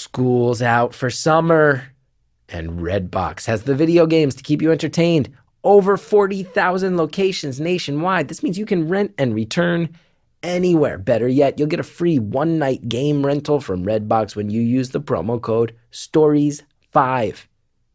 School's out for summer, and Redbox has the video games to keep you entertained. Over 40,000 locations nationwide. This means you can rent and return anywhere. Better yet, you'll get a free one-night game rental from Redbox when you use the promo code STORIES5.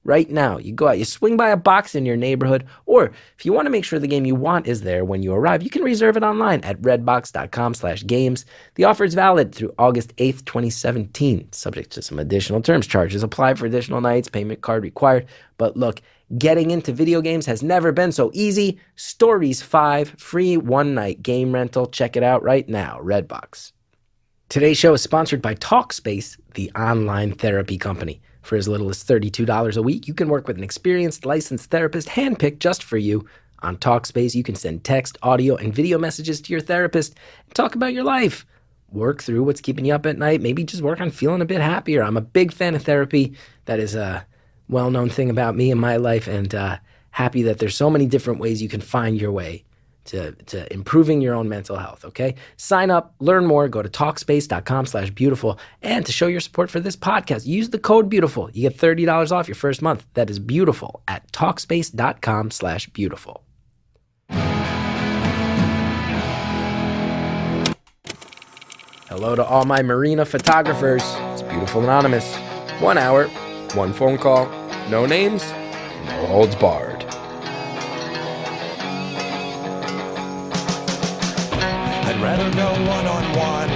Right now, you go out, you swing by a box in your neighborhood, or if you want to make sure the game you want is there when you arrive, you can reserve it online at redbox.com/games. The offer is valid through August 8th, 2017, subject to some additional terms. Charges apply for additional nights, payment card required. But look, getting into video games has never been so easy. Stories 5, free one-night game rental. Check it out right now, Redbox. Today's show is sponsored by Talkspace, the online therapy company. For as little as $32 a week, you can work with an experienced, licensed therapist handpicked just for you. On Talkspace, you can send text, audio, and video messages to your therapist and talk about your life. Work through what's keeping you up at night. Maybe just work on feeling a bit happier. I'm a big fan of therapy. That is a well-known thing about me in my life, and happy that there's so many different ways you can find your way to improving your own mental health, okay? Sign up, learn more, go to Talkspace.com/beautiful. And to show your support for this podcast, use the code BEAUTIFUL. You get $30 off your first month. That is beautiful at Talkspace.com/beautiful. Hello to all my marina photographers. It's Beautiful Anonymous. 1 hour, 1 phone call, no names, no holds barred. I'd rather go one-on-one.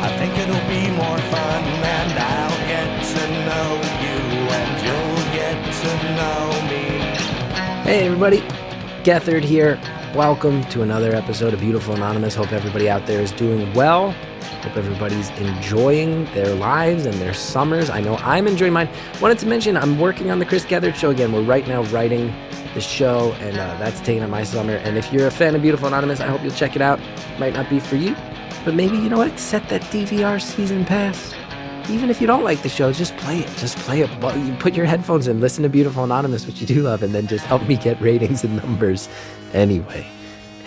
I think it'll be more fun, and I'll get to know you, and you'll get to know me. Hey everybody, Gethard here. Welcome to another episode of Beautiful Anonymous. Hope everybody out there is doing well. Hope everybody's enjoying their lives and their summers. I know I'm enjoying mine. Wanted to mention I'm working on the Chris Gethard Show again. We're right now writing the show, and that's taking up my summer. And if you're a fan of Beautiful Anonymous, I hope you'll check it out. Might not be for you, but maybe, you know what, set that DVR season pass. Even if you don't like the show, just play it. Just play it. Well, you put your headphones in, listen to Beautiful Anonymous, which you do love, and then just help me get ratings and numbers anyway.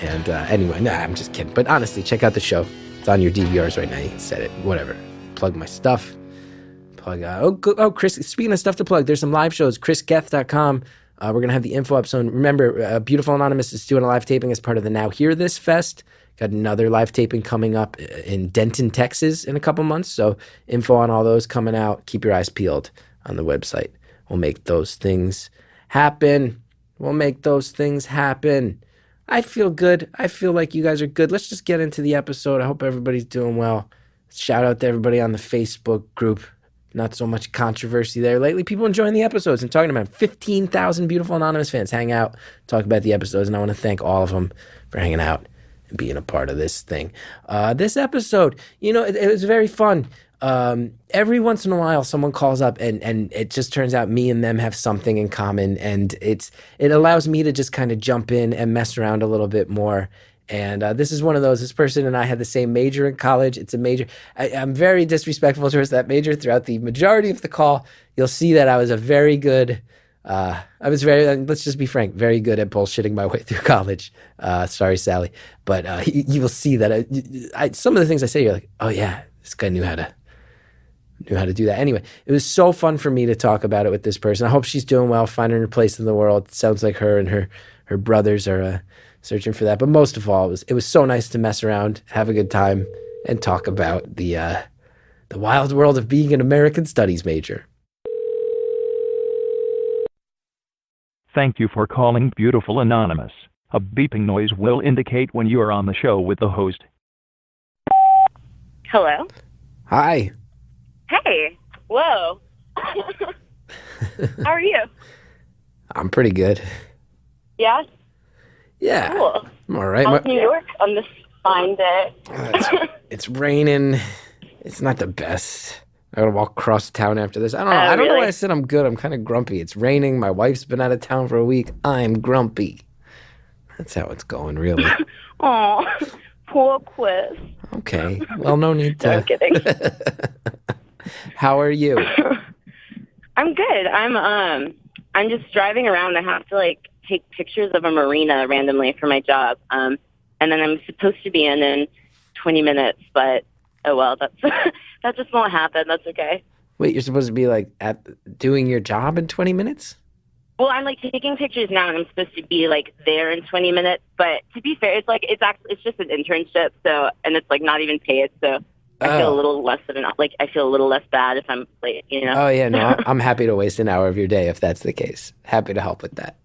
And I'm just kidding. But honestly, check out the show. It's on your DVRs right now. You can set it, whatever. Plug my stuff. Chris, speaking of stuff to plug, there's some live shows, chrisgeth.com. We're going to have the info up soon. Remember, Beautiful Anonymous is doing a live taping as part of the Now Hear This Fest. Got another live taping coming up in Denton, Texas in a couple months. So info on all those coming out. Keep your eyes peeled on the website. We'll make those things happen. I feel good. I feel like you guys are good. Let's just get into the episode. I hope everybody's doing well. Shout out to everybody on the Facebook group. Not so much controversy there lately. People enjoying the episodes and talking about them. 15,000 Beautiful Anonymous fans hang out, talk about the episodes, and I want to thank all of them for hanging out and being a part of this thing. This episode, it was very fun. Every once in a while, someone calls up and it just turns out me and them have something in common, and it allows me to just kind of jump in and mess around a little bit more. And this is one of those. This person and I had the same major in college. It's a major. I'm very disrespectful towards that major throughout the majority of the call. You'll see that I was let's just be frank, very good at bullshitting my way through college. Sorry, Sally. But you will see that some of the things I say, you're like, oh yeah, this guy knew how to do that. Anyway, it was so fun for me to talk about it with this person. I hope she's doing well, finding her place in the world. It sounds like her and her brothers are searching for that. But most of all, it was so nice to mess around, have a good time, and talk about the wild world of being an American Studies major. Thank you for calling Beautiful Anonymous. A beeping noise will indicate when you are on the show with the host. Hello? Hi. Hey. Whoa. How are you? I'm pretty good. Yeah? Yeah. Cool. I'm all right. How's New York on this fine day? It's raining. It's not the best. I gotta walk across town after this. I don't know. I don't know really? why I said I'm good. I'm kind of grumpy. It's raining. My wife's been out of town for a week. I'm grumpy. That's how it's going, really. Aw, poor Quiz. Okay. Well, no need to. No, I'm kidding. How are you? I'm good. I'm just driving around. I have to take pictures of a marina randomly for my job. And then I'm supposed to be in 20 minutes, but oh well, that just won't happen. That's okay. Wait, you're supposed to be like doing your job in 20 minutes? Well, I'm like taking pictures now, and I'm supposed to be like there in 20 minutes. But to be fair, it's just an internship, so and it's like not even paid. So I feel a little less I feel a little less bad if I'm late. Oh yeah, no, I'm happy to waste an hour of your day if that's the case. Happy to help with that.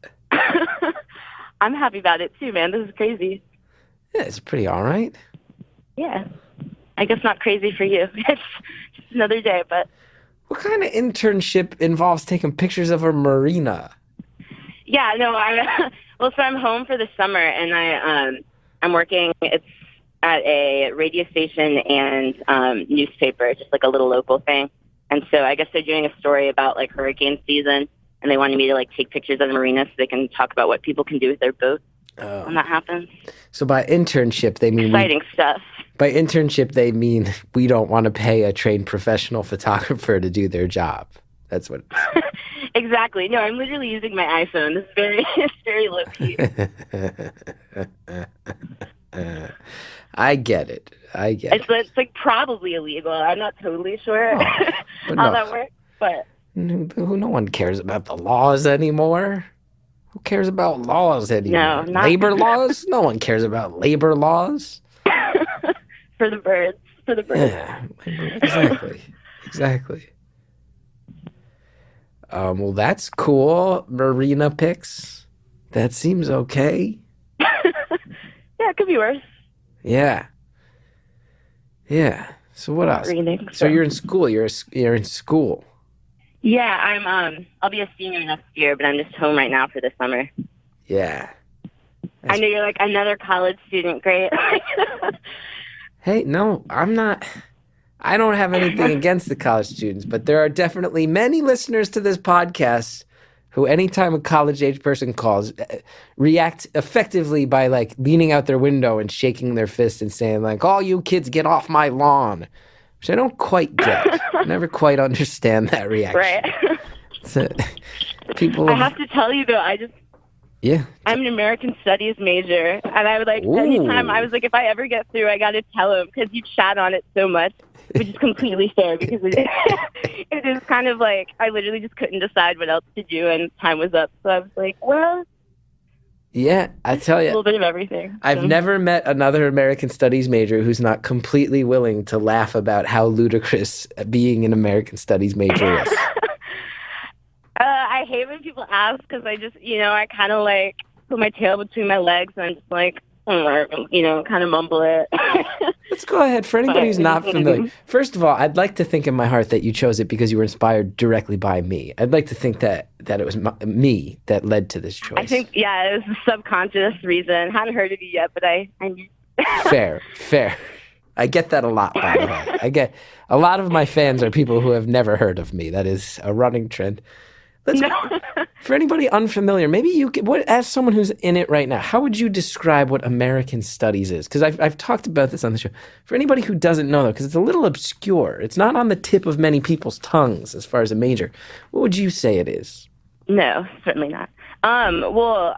I'm happy about it too, man. This is crazy. Yeah, it's pretty all right. Yeah, I guess not crazy for you. It's just another day, but. What kind of internship involves taking pictures of a marina? Yeah, no, so I'm home for the summer, and I'm working. It's at a radio station and newspaper, just like a little local thing. And so I guess they're doing a story about like hurricane season, and they wanted me to like take pictures of the marina so they can talk about what people can do with their boats when that happens. So by internship, they mean exciting stuff. By internship, they mean we don't want to pay a trained professional photographer to do their job. That's what. Exactly. No, I'm literally using my iPhone. It's very low key. I get it. It's like probably illegal. I'm not totally sure how that works, but no one cares about the laws anymore. Who cares about laws anymore? No, labor laws. No one cares about labor laws. For the birds. Yeah, exactly. Well, that's cool. Marina pics. That seems okay. Yeah, it could be worse. Yeah. So what else? Reading, so you're in school. You're in school. Yeah, I'll be a senior next year, but I'm just home right now for the summer. Yeah. I know you're like another college student. Great. Hey, no, I'm not. I don't have anything against the college students, but there are definitely many listeners to this podcast who, anytime a college-age person calls, react effectively by like leaning out their window and shaking their fist and saying like, "All you kids, get off my lawn," which I don't quite get. I never quite understand that reaction. Right. So, I have to tell you though, yeah. I'm an American Studies major, and I would like anytime I was like, if I ever get through, I got to tell him because you chat on it so much, which is completely fair because it is kind of like I literally just couldn't decide what else to do, and time was up. So I was like, well, yeah, I tell you, a little bit of everything. I've never met another American Studies major who's not completely willing to laugh about how ludicrous being an American Studies major is. I hate when people ask because I just, I kind of like put my tail between my legs and I'm just like, kind of mumble it. Let's go ahead. For anybody who's not familiar, first of all, I'd like to think in my heart that you chose it because you were inspired directly by me. I'd like to think that it was me that led to this choice. I think, it was a subconscious reason. Hadn't heard of you yet, but I knew. Fair. I get that a lot, by the way. I get a lot of my fans are people who have never heard of me. That is a running trend. For anybody unfamiliar, maybe you could, as someone who's in it right now, how would you describe what American Studies is? Because I've talked about this on the show. For anybody who doesn't know, though, because it's a little obscure, it's not on the tip of many people's tongues as far as a major. What would you say it is? No, certainly not. Well,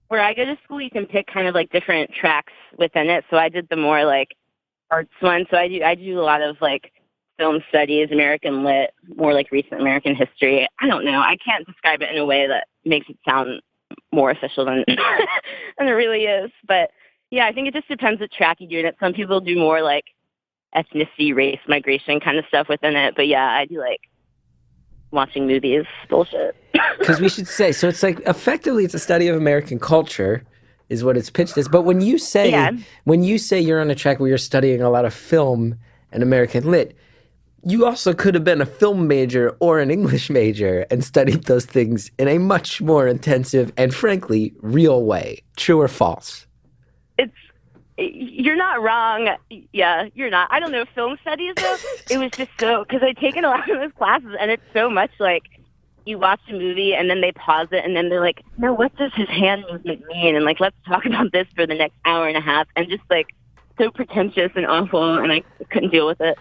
where I go to school, you can pick kind of like different tracks within it. So I did the more like arts one. So I do a lot of like film studies, American lit, more like recent American history. I don't know. I can't describe it in a way that makes it sound more official than than it really is. But yeah, I think it just depends what track you do in it. Some people do more like ethnicity, race, migration kind of stuff within it. But yeah, I do like watching movies, bullshit. Because we should say, so it's like effectively it's a study of American culture is what it's pitched as. But when you say you're on a track where you're studying a lot of film and American lit, you also could have been a film major or an English major and studied those things in a much more intensive and, frankly, real way. True or false? You're not wrong. Yeah, you're not. I don't know. Film studies, though, it was just so, because I'd taken a lot of those classes, and it's so much like you watch a movie, and then they pause it, and then they're like, no, what does his hand movement mean? And, like, let's talk about this for the next hour and a half, and just, like, so pretentious and awful, and I couldn't deal with it.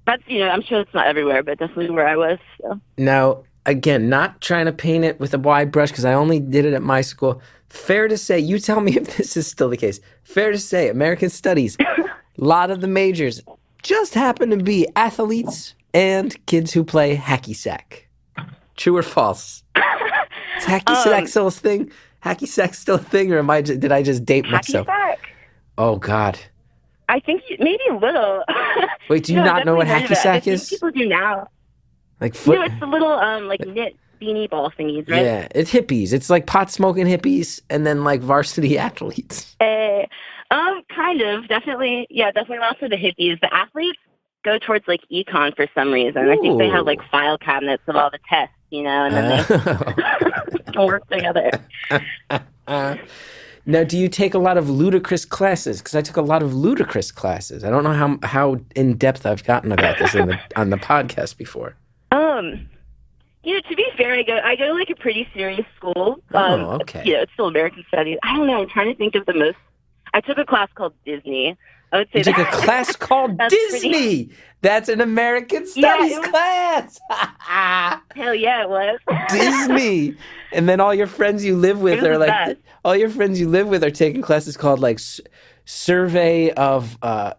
That's, I'm sure it's not everywhere, but definitely where I was. So. Now, again, not trying to paint it with a wide brush because I only did it at my school. Fair to say, you tell me if this is still the case. Fair to say, American Studies, a lot of the majors just happen to be athletes and kids who play hacky sack. True or false? Is hacky sack still a thing? Hacky sack still a thing, or did I just date myself? Hacky sack? Oh, God. I think maybe a little. Wait, do you not know what hacky sack is? People do now. Like foot? No, it's the little knit beanie ball thingies, right? Yeah, it's hippies. It's like pot smoking hippies and then like varsity athletes. Kind of, definitely. Yeah, definitely also the hippies. The athletes go towards like econ for some reason. Ooh. I think they have like file cabinets of all the tests, and then they work together. Now, do you take a lot of ludicrous classes? Because I took a lot of ludicrous classes. I don't know how in depth I've gotten about this on the podcast before. To be fair, I go to like a pretty serious school. Okay. It's still American Studies. I don't know. I'm trying to think of the most. I took a class called Disney. I would say you took a class called Disney. That's an American Studies class. Hell yeah, it was. Disney. And then all your friends you live with are like, all your friends you live with are taking classes called like survey of like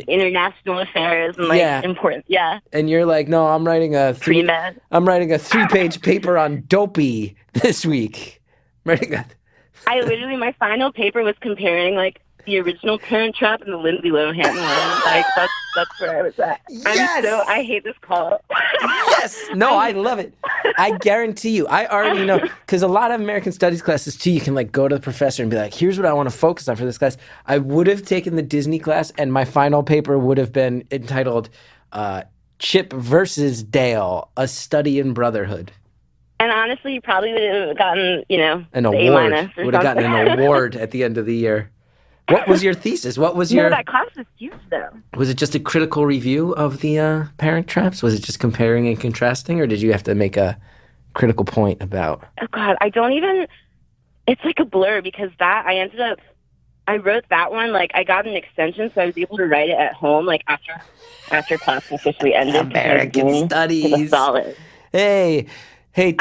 international affairs and like important, And you're like, no, I'm writing a 3-page paper on Dopey this week. I literally, my final paper was comparing like the original Parent Trap and the Lindsay Lohan one. Like that's where I was at. Yes! I hate this call. Yes! No, I love it. I guarantee you. I already know. Because a lot of American Studies classes, too, you can like go to the professor and be like, here's what I want to focus on for this class. I would have taken the Disney class, and my final paper would have been entitled Chip versus Dale, A Study in Brotherhood. And honestly, you probably would have gotten, an award. Would have gotten an award at the end of the year. What was your thesis? What was your... that class was huge, though. Was it just a critical review of the Parent Traps? Was it just comparing and contrasting, or did you have to make a critical point about... Oh, God, I don't even... It's like a blur, because I wrote that one, like, I got an extension, so I was able to write it at home, like, after class officially ended. American Studies. Solid. Hey, Teach.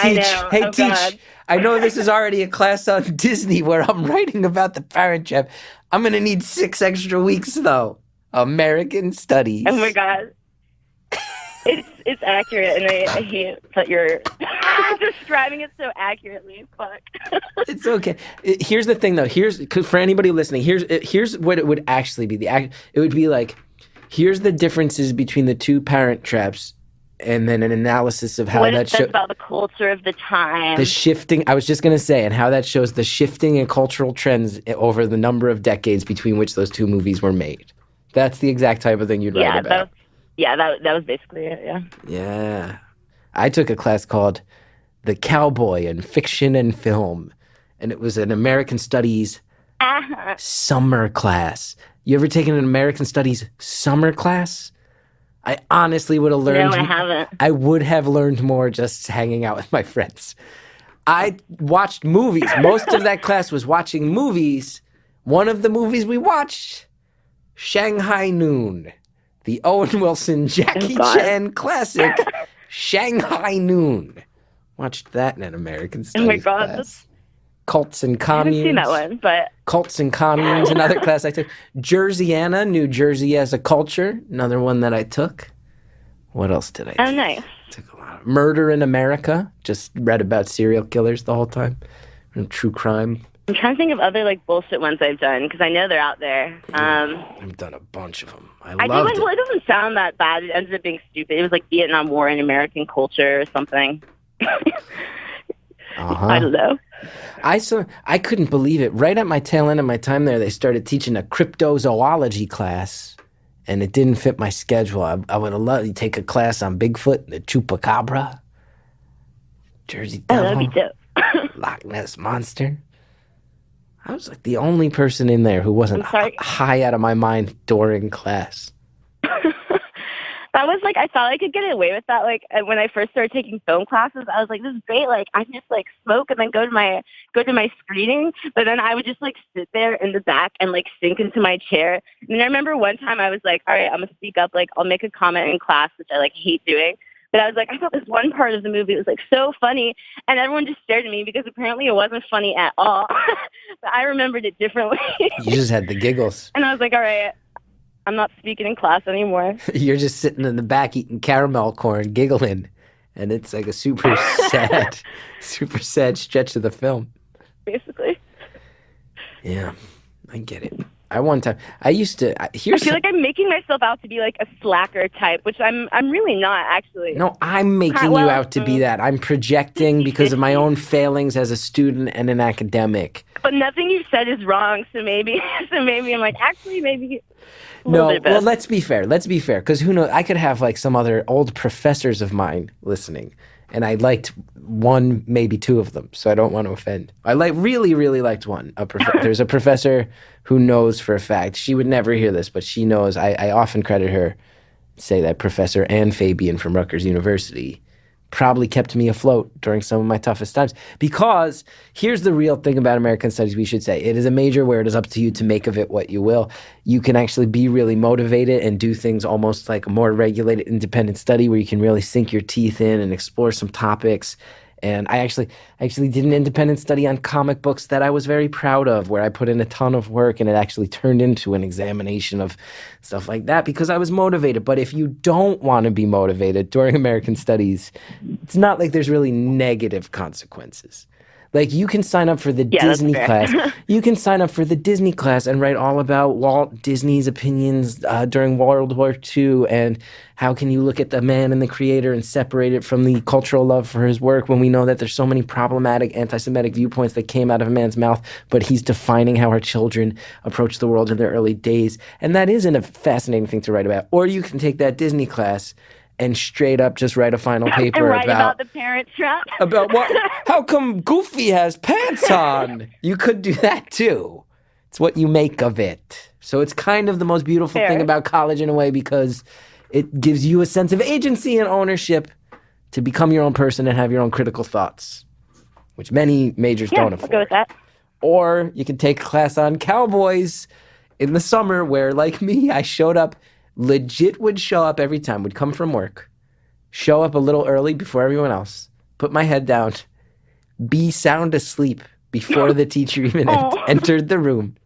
Teach. God. I know this is already a class on Disney where I'm writing about the Parent Trap. I'm going to need 6 extra weeks, though. American Studies. Oh, my God. It's accurate, and I hate that you're describing it so accurately. Fuck. It's okay. Here's the thing, though. Cause for anybody listening, here's what it would actually be. It would be like, here's the differences between the two Parent Traps, and then an analysis of how that shows about the culture of the time. The shifting, I was just going to say, and how that shows the shifting in cultural trends over the number of decades between which those two movies were made. That's the exact type of thing you'd write about. That was basically it, yeah. Yeah. I took a class called The Cowboy in Fiction and Film, and it was an American Studies summer class. You ever taken an American Studies summer class? I honestly would have learned... No, I haven't. I would have learned more just hanging out with my friends. I watched movies. Most of that class was watching movies. One of the movies we watched, Shanghai Noon. The Owen Wilson, Jackie Chan classic, Shanghai Noon. Watched that in an American Studies class. Cults and Communes. I haven't seen that one, but... Cults and Communes, another class I took. Jerseyana, New Jersey as a Culture, another one that I took. What else did I take? Oh, nice. Took a lot of Murder in America. Just read about serial killers the whole time. And true crime. I'm trying to think of other like bullshit ones I've done, because I know they're out there. I've done a bunch of them. I loved it. Well, it doesn't sound that bad. It ended up being stupid. It was like Vietnam War and American culture or something. I don't know. I couldn't believe it. Right at my tail end of my time there, they started teaching a cryptozoology class, and it didn't fit my schedule. I would have loved to take a class on Bigfoot, the Chupacabra, Jersey Devil, that'd be dope. Loch Ness Monster. I was like the only person in there who wasn't high out of my mind during class. That was like, I thought I could get away with that. Like when I first started taking film classes, I was like, this is great. Like I can just like smoke and then go to my screening. But then I would just like sit there in the back and like sink into my chair. And I remember one time I was like, all right, I'm gonna speak up. Like I'll make a comment in class, which I like hate doing. But I was like, I thought this one part of the movie was like so funny, and everyone just stared at me because apparently it wasn't funny at all. But I remembered it differently. You just had the giggles. And I was like, all right, I'm not speaking in class anymore. You're just sitting in the back eating caramel corn, giggling, and it's like a super sad stretch of the film. Basically. Yeah, I get it. I used to. I feel like I'm making myself out to be like a slacker type, which I'm really not actually. No, I'm making you out to be that. I'm projecting because of my own failings as a student and an academic. But nothing you've said is wrong, so maybe I'm like, actually, maybe. No, well, let's be fair, because who knows? I could have like some other old professors of mine listening, and I liked one, maybe two of them, so I don't want to offend. I really liked one. There's a professor who knows for a fact, she would never hear this, but she knows, I often credit her, say that Professor Ann Fabian from Rutgers University probably kept me afloat during some of my toughest times. Because here's the real thing about American Studies we should say. It is a major where it is up to you to make of it what you will. You can actually be really motivated and do things almost like a more regulated independent study where you can really sink your teeth in and explore some topics. And I actually did an independent study on comic books that I was very proud of, where I put in a ton of work and it actually turned into an examination of stuff like that because I was motivated. But if you don't want to be motivated during American Studies, it's not like there's really negative consequences. Like you can sign up for the Disney class. You can sign up for the Disney class and write all about Walt Disney's opinions during World War II and how can you look at the man and the creator and separate it from the cultural love for his work when we know that there's so many problematic anti-Semitic viewpoints that came out of a man's mouth, but he's defining how our children approach the world in their early days. And that isn't a fascinating thing to write about. Or you can take that Disney class and straight up just write a final paper about the Parent Trap. About what? How come Goofy has pants on? You could do that too. It's what you make of it. So it's kind of the most beautiful thing about college in a way because it gives you a sense of agency and ownership to become your own person and have your own critical thoughts, which many majors don't afford. I'll go with that. Or you can take a class on cowboys in the summer where, like me, I showed up. Legit would show up every time, would come from work, show up a little early before everyone else, put my head down, be sound asleep before the teacher even entered the room,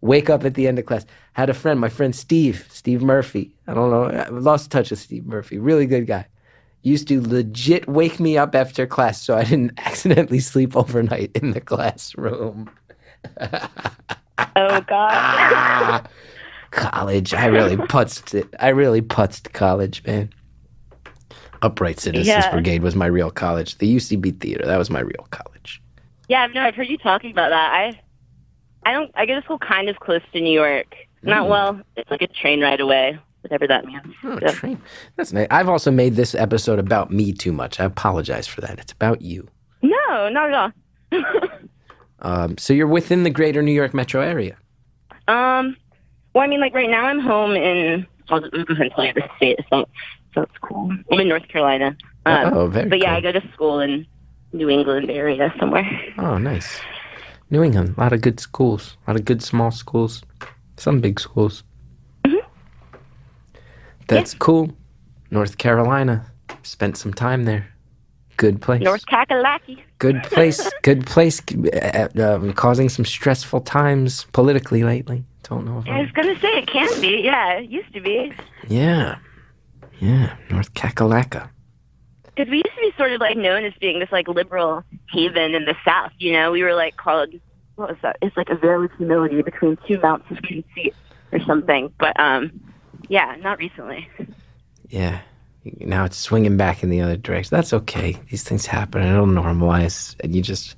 wake up at the end of class. Had a friend, my friend Steve Murphy. I don't know, I lost touch with Steve Murphy. Really good guy. Used to legit wake me up after class so I didn't accidentally sleep overnight in the classroom. Oh, God. College. I really putzed it. I really putzed college, man. Upright Citizens Brigade was my real college. The UCB Theater, that was my real college. Yeah, no, I've heard you talking about that. I go to school kind of close to New York. Not well. It's like a train ride away, whatever that means. Oh, train. That's nice. I've also made this episode about me too much. I apologize for that. It's about you. No, not at all. So you're within the greater New York metro area? Well, I mean, like right now I'm home in, I'll go ahead and tell you the state, so it's cool. I'm in North Carolina. Very But yeah, cool. I go to school in New England area somewhere. Oh, nice. New England, a lot of good schools, a lot of good small schools, some big schools. Mm-hmm. That's cool. North Carolina, spent some time there. Good place. North Kakalaki. Good place. Good place. Causing some stressful times politically lately. Don't know if I was going to say it can be. Yeah, it used to be. Yeah. North Kakalaka. Because we used to be sort of like known as being this like liberal haven in the South. You know, we were like called, what was that? It's like a veil of humility between two mounts of conceit or something. But yeah, not recently. Yeah. Now it's swinging back in the other direction. That's okay. These things happen and it'll normalize. And you just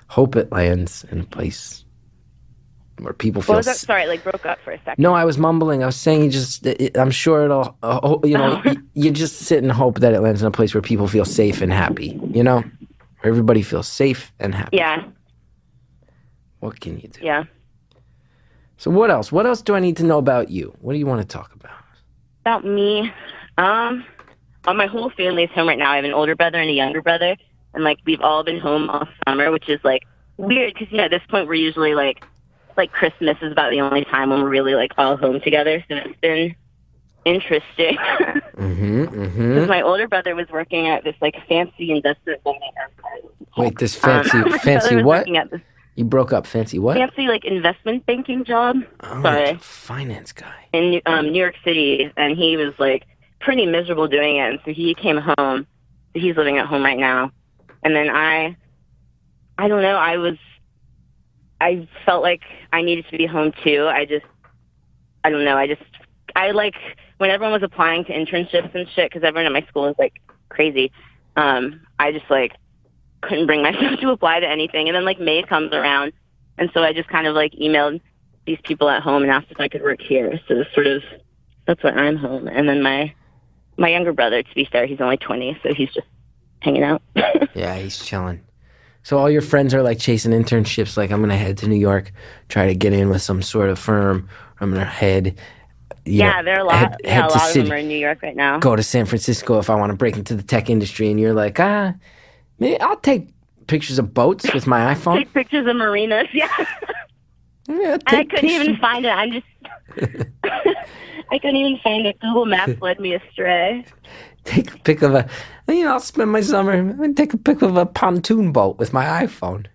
hope it lands in a place where people feel... What was that? Sorry, like broke up for a second. No, I was mumbling. I was saying I'm sure it'll, you just sit and hope that it lands in a place where people feel safe and happy, you know? Where everybody feels safe and happy. Yeah. What can you do? Yeah. So what else? What else do I need to know about you? What do you want to talk about? About me? My whole family's home right now. I have an older brother and a younger brother. And, like, we've all been home all summer, which is, like, weird because, at this point we're usually, like Christmas is about the only time when we're really, like, all home together. So it's been interesting. Because my older brother was working at this, like, fancy investment banking. Wait, this fancy what? You broke up. Fancy what? fancy like investment banking job. Oh, Sorry, finance guy. in New York City, and he was like pretty miserable doing it. And so he came home. He's living at home right now. And then I don't know. I felt like I needed to be home too. I don't know. I like when everyone was applying to internships and shit, because everyone at my school is like crazy. I just like couldn't bring myself to apply to anything. And then like May comes around, and so I just kind of like emailed these people at home and asked if I could work here. So that's why I'm home. And then my younger brother, to be fair, he's only 20, so he's just hanging out. Yeah, he's chilling. So all your friends are like chasing internships, like I'm going to head to New York, try to get in with some sort of firm. I'm going to head, there are a lot. head A to lot of city, them are in New York right now. go to San Francisco if I want to break into the tech industry. And you're like, maybe I'll take pictures of boats with my iPhone. Take pictures of marinas. Yeah. Yeah, I couldn't even find it. I couldn't even find it. Google Maps led me astray. Take a pic of I'll spend my summer and take a pic of a pontoon boat with my iPhone.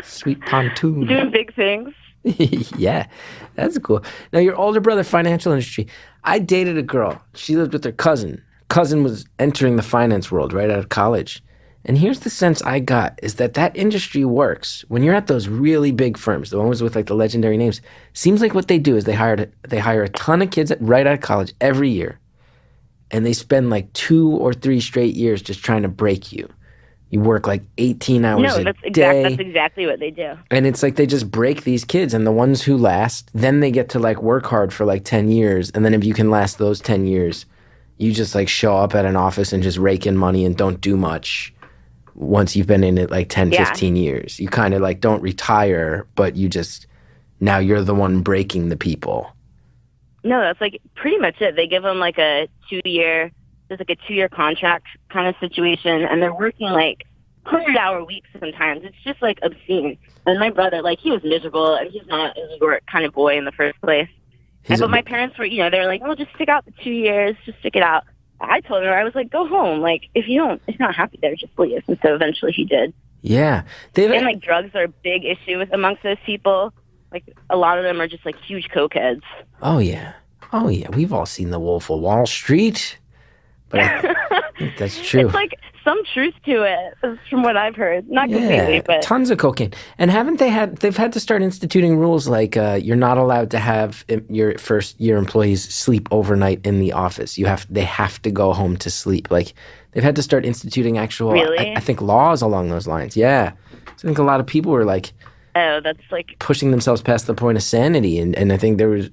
Sweet pontoon. Doing big things. Yeah, that's cool. Now, your older brother, financial industry. I dated a girl. She lived with her cousin. Cousin was entering the finance world right out of college. And here's the sense I got, is that industry works. When you're at those really big firms, the ones with like the legendary names, seems like what they do is they hire a ton of kids right out of college every year. And they spend like 2 or 3 straight years just trying to break you. You work like 18 hours a day. That's exactly what they do. And it's like they just break these kids. And the ones who last, then they get to like work hard for like 10 years. And then if you can last those 10 years, you just like show up at an office and just rake in money and don't do much. Once you've been in it like 10, 15 years. You kind of like don't retire, but now you're the one breaking the people. No, that's like pretty much it. They give them like a 2-year, there's like a 2-year contract kind of situation, and they're working like 100-hour weeks sometimes. It's just like obscene. And my brother, like, he was miserable, and he's not a New York kind of boy in the first place. But my parents were, they were like, well, just stick out the 2 years, just stick it out. I told her, I was like, go home. Like, if you're not happy there, just leave. And so eventually he did. Yeah. And like drugs are a big issue amongst those people. Like, a lot of them are just like huge cokeheads. Oh yeah. We've all seen The Wolf of Wall Street. But I think that's true. It's like some truth to it, from what I've heard. Not completely, but tons of cocaine. And they've had to start instituting rules like you're not allowed to have your first year employees sleep overnight in the office. They have to go home to sleep. Like, they've had to start instituting actual, really? I think, laws along those lines. Yeah. So I think a lot of people were like, oh, that's like pushing themselves past the point of sanity. And I think there was,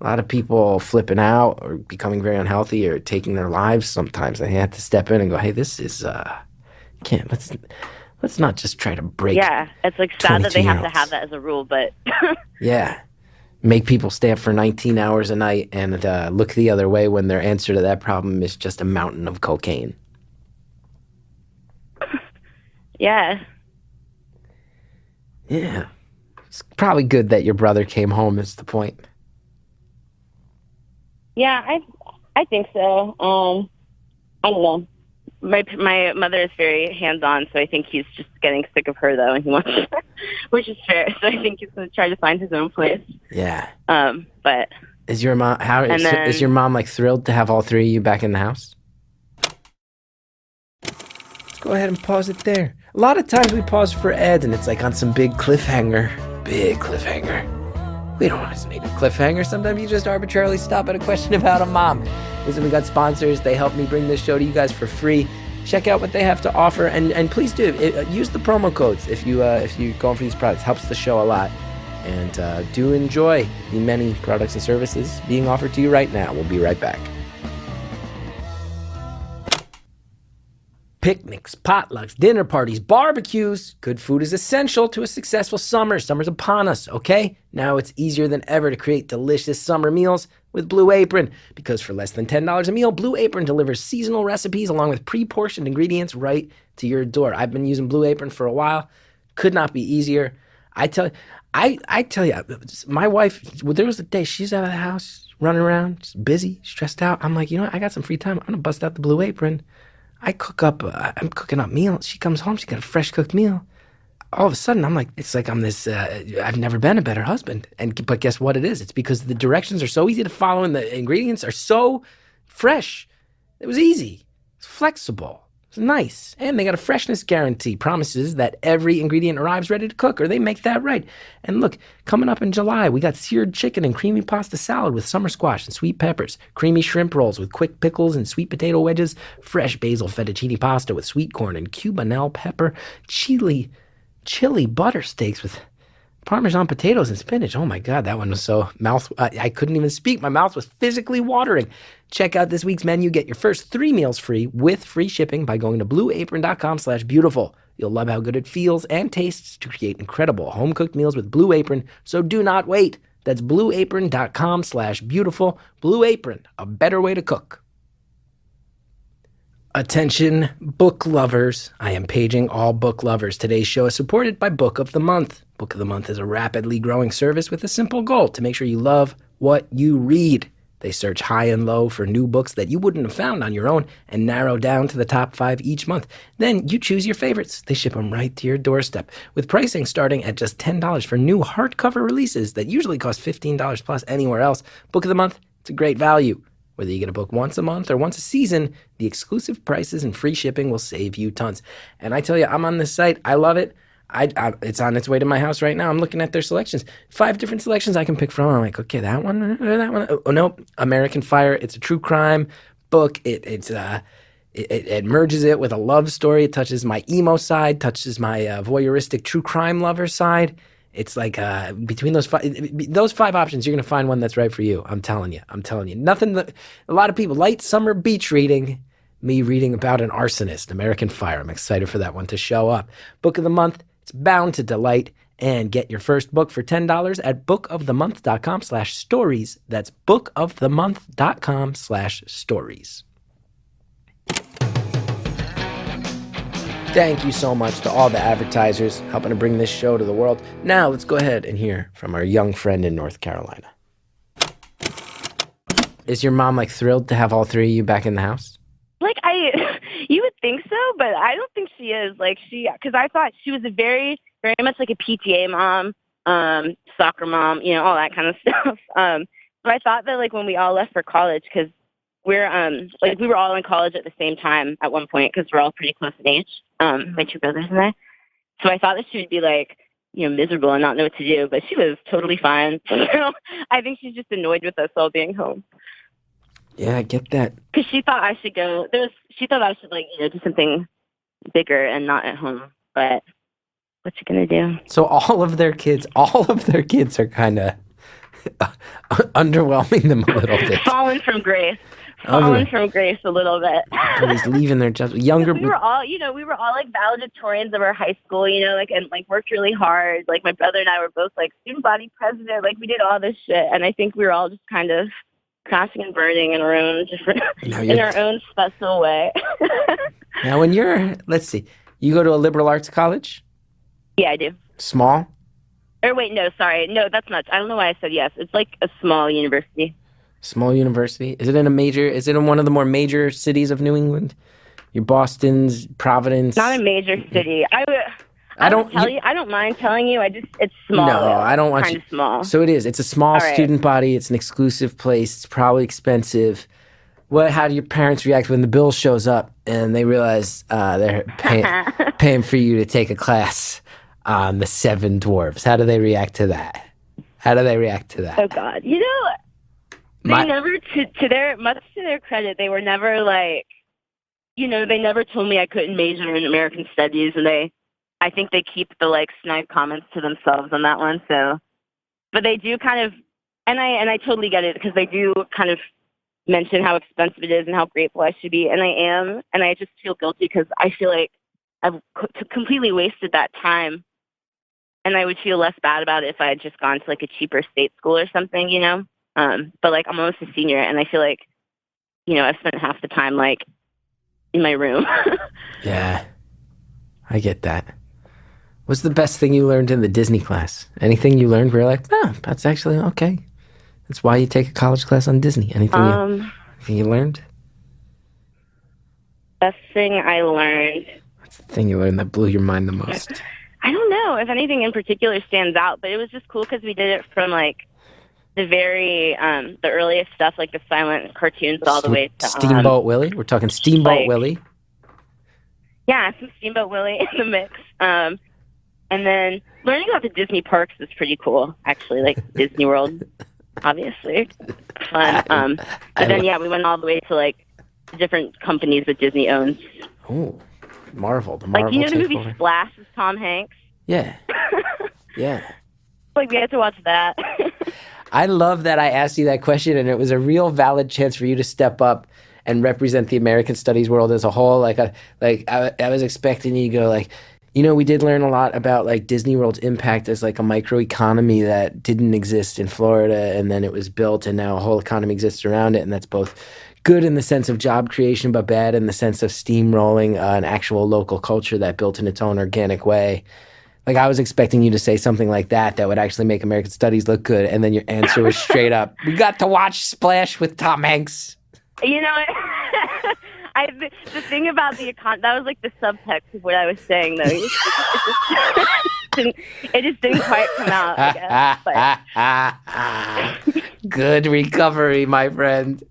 a lot of people flipping out or becoming very unhealthy or taking their lives sometimes. They had to step in and go, hey, this is, let's not just try to break. Yeah, it's like sad that they have to have that as a rule, but. Yeah. Make people stay up for 19 hours a night and look the other way when their answer to that problem is just a mountain of cocaine. Yeah. Yeah. It's probably good that your brother came home, is the point. Yeah, I think so. I don't know. My mother is very hands-on, so I think he's just getting sick of her, though, and he wants, which is fair. So I think he's going to try to find his own place. Yeah. But is your mom is your mom like thrilled to have all 3 of you back in the house? Let's go ahead and pause it there. A lot of times we pause for ads, and it's like on some big cliffhanger. We don't always need a cliffhanger. Sometimes you just arbitrarily stop at a question about a mom. Listen, we got sponsors. They help me bring this show to you guys for free. Check out what they have to offer, and please do use the promo codes if you go for these products. Helps the show a lot. And do enjoy the many products and services being offered to you right now. We'll be right back. Picnics, potlucks, dinner parties, barbecues. Good food is essential to a successful summer. Summer's upon us, okay? Now it's easier than ever to create delicious summer meals with Blue Apron. Because for less than $10 a meal, Blue Apron delivers seasonal recipes along with pre-portioned ingredients right to your door. I've been using Blue Apron for a while. Could not be easier. I tell you, my wife, there was a day she's out of the house, running around, just busy, stressed out. I'm like, I got some free time. I'm going to bust out the Blue Apron. I'm cooking up meals. She comes home, she got a fresh cooked meal. all of a sudden I'm like, it's like I'm this, I've never been a better husband. But guess what it is? It's because the directions are so easy to follow and the ingredients are so fresh. It was easy. It's flexible. It's nice. And they got a freshness guarantee. Promises that every ingredient arrives ready to cook, or they make that right. And look, coming up in July, we got seared chicken and creamy pasta salad with summer squash and sweet peppers, creamy shrimp rolls with quick pickles and sweet potato wedges, fresh basil fettuccine pasta with sweet corn and cubanelle pepper, chili butter steaks with Parmesan potatoes and spinach. Oh my God, that one was so I couldn't even speak. My mouth was physically watering. Check out this week's menu. Get your first 3 meals free with free shipping by going to blueapron.com/beautiful. You'll love how good it feels and tastes to create incredible home-cooked meals with Blue Apron. So do not wait. That's blueapron.com/beautiful. Blue Apron, a better way to cook. Attention, book lovers. I am paging all book lovers. Today's show is supported by Book of the Month. Book of the Month is a rapidly growing service with a simple goal to make sure you love what you read. They search high and low for new books that you wouldn't have found on your own and narrow down to the top 5 each month. Then you choose your favorites. They ship them right to your doorstep with pricing starting at just $10 for new hardcover releases that usually cost $15 plus anywhere else. Book of the Month, it's a great value. Whether you get a book once a month or once a season, the exclusive prices and free shipping will save you tons. And I tell you, I'm on this site. I love it. It's on its way to my house right now. I'm looking at their selections. 5 different selections I can pick from. I'm like, okay, that one or that one. Oh, no, American Fire. It's a true crime book. It merges it with a love story. It touches my emo side, touches my voyeuristic true crime lover side. It's like between those 5 options, you're going to find one that's right for you. I'm telling you. Nothing that a lot of people, light summer beach reading, me reading about an arsonist, American Fire. I'm excited for that one to show up. Book of the Month, it's bound to delight. And get your first book for $10 at bookofthemonth.com/stories. That's bookofthemonth.com/stories. Thank you so much to all the advertisers helping to bring this show to the world. Now let's go ahead and hear from our young friend in North Carolina. Is your mom like thrilled to have all 3 of you back in the house? Like you would think so, but I don't think she is. Like because I thought she was a very, very much like a PTA mom, soccer mom, all that kind of stuff. But I thought that like when we all left for college, because we're we were all in college at the same time at one point because we're all pretty close in age, my 2 brothers and I. So I thought that she would be like, miserable and not know what to do, but she was totally fine. I think she's just annoyed with us all being home. Yeah, I get that. Because she thought I should go. She thought I should do something bigger and not at home. But what you gonna do? So all of their kids are kind of underwhelming them a little bit. Fallen from grace a little bit. He's leaving their jobs. Younger. We were all like valedictorians of our high school, and worked really hard. Like my brother and I were both like student body president. Like we did all this shit, and I think we were all just kind of crashing and burning in our own our own special way. Now, when let's see, you go to a liberal arts college? Yeah, I do. Small? Or wait, no, sorry. No, that's not. I don't know why I said yes. It's like a small university. Small university? Is it in one of the more major cities of New England? Your Boston's, Providence? Not a major city. I don't mind telling you. It's small. No, I don't want kind of small. So it is. It's a small student body. It's an exclusive place. It's probably expensive. How do your parents react when the bill shows up and they realize they're paying for you to take a class on the 7 Dwarfs? How do they react to that? Oh God, they never, much to their credit, they were never like, they never told me I couldn't major in American Studies, and I think they keep the snide comments to themselves on that one. So, but they do kind of, and I totally get it because they do kind of mention how expensive it is and how grateful I should be, and I am, and I just feel guilty because I feel like I've completely wasted that time, and I would feel less bad about it if I had just gone to a cheaper state school or something, But I'm almost a senior, and I feel like, I've spent half the time in my room. Yeah, I get that. What's the best thing you learned in the Disney class? Anything you learned where you're like, that's actually okay. That's why you take a college class on Disney. Anything you learned? Best thing I learned. What's the thing you learned that blew your mind the most? I don't know if anything in particular stands out, but it was just cool because we did it from like the very the earliest stuff, like the silent cartoons, all the way to Steamboat Willie. We're talking Steamboat Willie. Yeah, some Steamboat Willie in the mix. And then learning about the Disney parks is pretty cool, actually, like Disney World, obviously. Fun. But then, we went all the way to, like, different companies that Disney owns. Oh, Marvel. Like, you know the movie Splash with Tom Hanks? Yeah. Yeah. Like, we had to watch that. I love that I asked you that question, and it was a real valid chance for you to step up and represent the American studies world as a whole. I was expecting you to go like, we did learn a lot about like Disney World's impact as like a microeconomy that didn't exist in Florida, and then it was built, and now a whole economy exists around it, and that's both good in the sense of job creation, but bad in the sense of steamrolling an actual local culture that built in its own organic way. Like, I was expecting you to say something like that would actually make American studies look good, and then your answer was straight up, we got to watch Splash with Tom Hanks. You know, the thing about that was like the subtext of what I was saying, though. It just didn't quite come out, I guess. But. Good recovery, my friend.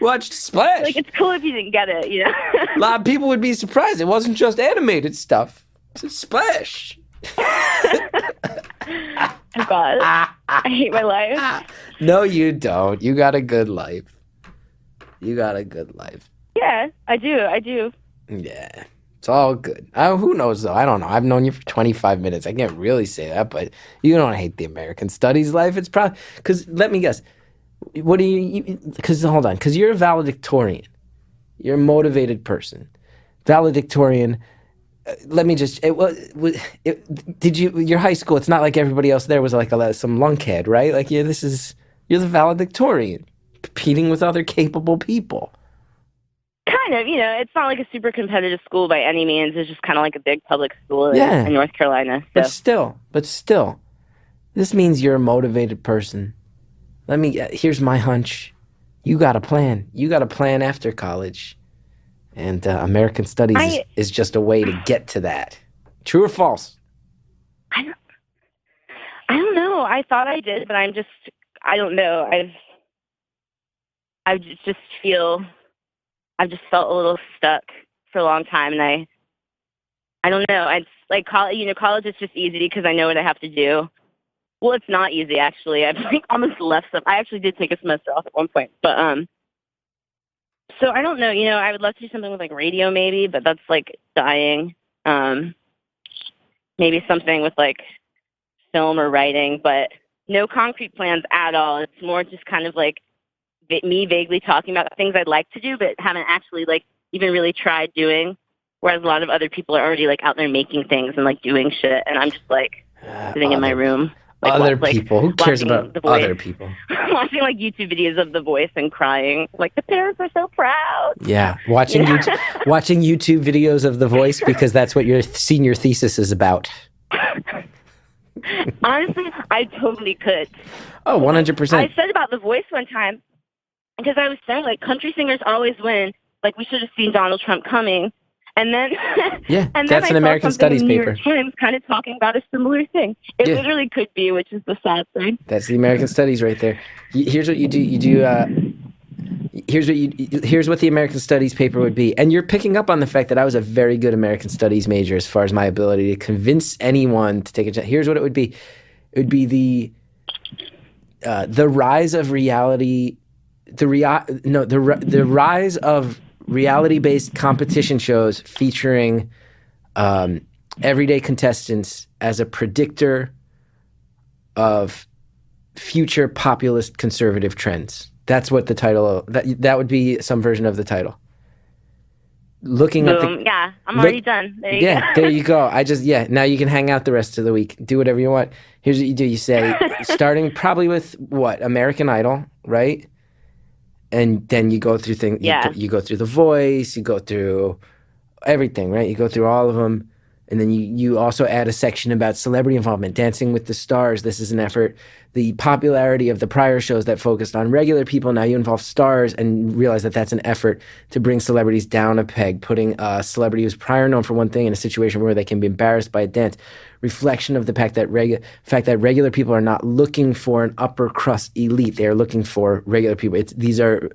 Watched Splash. Like, it's cool if you didn't get it, A lot of people would be surprised. It wasn't just animated stuff. It's Splash. Oh, God. I hate my life. No, you don't. You got a good life. Yeah, I do. Yeah. It's all good. Who knows, though? I don't know. I've known you for 25 minutes. I can't really say that, but you don't hate the American studies life. It's probably... Because, let me guess. What do you... Because, hold on. Because you're a valedictorian. You're a motivated person. Valedictorian... Let me just... did you... Your high school, it's not like everybody else there was like some lunkhead, right? Like, you're the valedictorian, competing with other capable people. Kind of, it's not like a super competitive school by any means. It's just kind of like a big public school in North Carolina. So. But still, this means you're a motivated person. Here's my hunch. You got a plan. You got a plan after college. And American studies is just a way to get to that. True or false? I don't know. I thought I did, but I don't know. I've just felt a little stuck for a long time, and I don't know. It's like college. College is just easy because I know what I have to do. Well, it's not easy actually. I've like almost left some. I actually did take a semester off at one point, but So I don't know. I would love to do something with like radio, maybe, but that's like dying. Maybe something with like film or writing, but no concrete plans at all. It's more just kind of like me vaguely talking about things I'd like to do, but haven't actually like even really tried doing. Whereas a lot of other people are already like out there making things and like doing shit, and I'm just like sitting in my room. Like, other people? Who cares about other people? Watching like YouTube videos of The Voice and crying. Like, the parents are so proud. Yeah, watching YouTube videos of The Voice because that's what your senior thesis is about. Honestly, I totally could. Oh, 100%. I said about The Voice one time, because I was saying, like, country singers always win. Like, we should have seen Donald Trump coming. And then, that's an American studies paper. New York Times kind of talking about a similar thing. It literally could be, which is the sad thing. That's the American studies right there. Here's what you do. Here's what the American studies paper would be. And you're picking up on the fact that I was a very good American studies major as far as my ability to convince anyone to take a chance. Here's what it would be. It would be the rise of reality. The rise of reality-based competition shows featuring everyday contestants as a predictor of future populist conservative trends. That's what the title. That would be some version of the title. Looking at the I'm already done. There you go. There you go. Now you can hang out the rest of the week. Do whatever you want. Here's what you do. You say, starting probably with what? American Idol, right? And then you go through things. Yeah. You go through The Voice. You go through everything, right? You go through all of them. And then you also add a section about celebrity involvement, Dancing with the Stars. This is an effort the popularity of the prior shows that focused on regular people. Now you involve stars and realize that that's an effort to bring celebrities down a peg, putting a celebrity who's prior known for one thing in a situation where they can be embarrassed by a dance. Reflection of the fact that regular people are not looking for an upper crust elite. They are looking for regular people. These are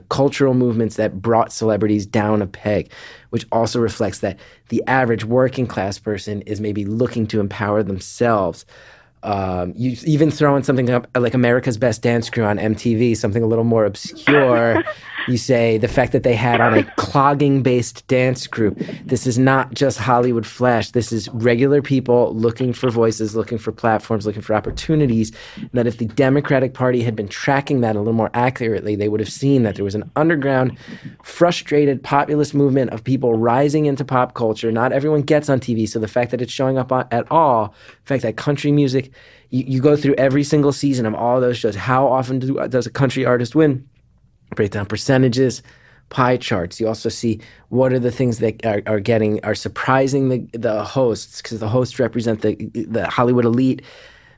cultural movements that brought celebrities down a peg, which also reflects that the average working class person is maybe looking to empower themselves. You even throw in something up like America's Best Dance Crew on MTV, something a little more obscure. You say the fact that they had on a clogging-based dance group. This is not just Hollywood flash. This is regular people looking for voices, looking for platforms, looking for opportunities. And that if the Democratic Party had been tracking that a little more accurately, they would have seen that there was an underground, frustrated populist movement of people rising into pop culture. Not everyone gets on TV, so the fact that it's showing up at all, the fact that country music, you go through every single season of all those shows. How often does a country artist win? Break down percentages, pie charts. You also see what are the things that are surprising the hosts, because the hosts represent the Hollywood elite.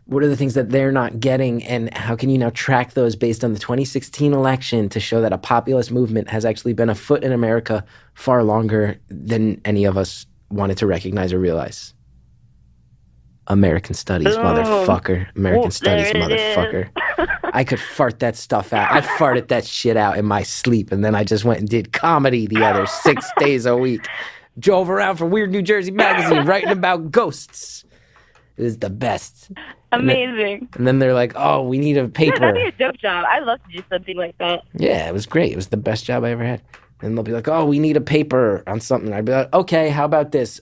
What are the things that they're not getting, and how can you now track those based on the 2016 election to show that a populist movement has actually been afoot in America far longer than any of us wanted to recognize or realize? American Studies, motherfucker. American Studies, motherfucker. I could fart that stuff out. I farted that shit out in my sleep, and then I just went and did comedy the other 6 days a week. Drove around for Weird New Jersey Magazine writing about ghosts. It was the best. Amazing. And then they're like, oh, we need a paper. Yeah, that'd be a dope job. I'd love to do something like that. Yeah, it was great. It was the best job I ever had. And they'll be like, oh, we need a paper on something. I'd be like, okay, how about this?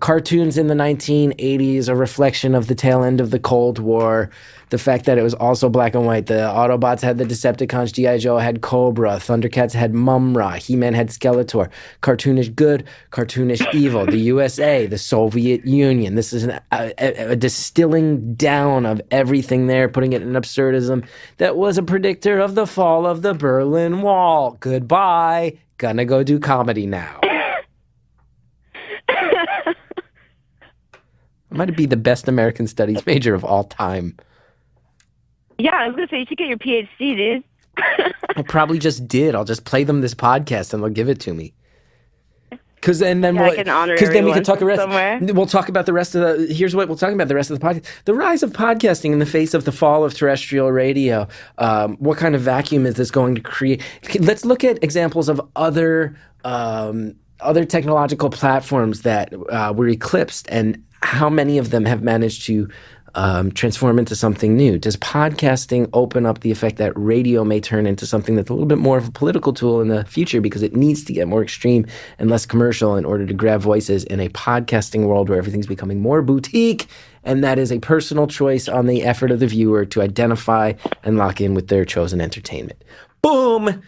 Cartoons in the 1980s, a reflection of the tail end of the Cold War, the fact that it was also black and white. The Autobots had the Decepticons, G.I. Joe had Cobra, Thundercats had Mumra, He-Man had Skeletor. Cartoonish good, cartoonish evil. The USA, the Soviet Union. This is a distilling down of everything there, putting it in absurdism that was a predictor of the fall of the Berlin Wall. Goodbye. Gonna go do comedy now. Might be the best American Studies major of all time. Yeah, I was going to say, you should get your PhD, dude. I probably just did. I'll just play them this podcast and they'll give it to me. Because then we can talk we'll talk about the rest of the, here's what we'll talk about the rest of the podcast. The rise of podcasting in the face of the fall of terrestrial radio. What kind of vacuum is this going to create? Let's look at examples of other technological platforms that were eclipsed and how many of them have managed to transform into something new. Does podcasting open up the effect that radio may turn into something that's a little bit more of a political tool in the future because it needs to get more extreme and less commercial in order to grab voices in a podcasting world where everything's becoming more boutique, and that is a personal choice on the effort of the viewer to identify and lock in with their chosen entertainment. Boom!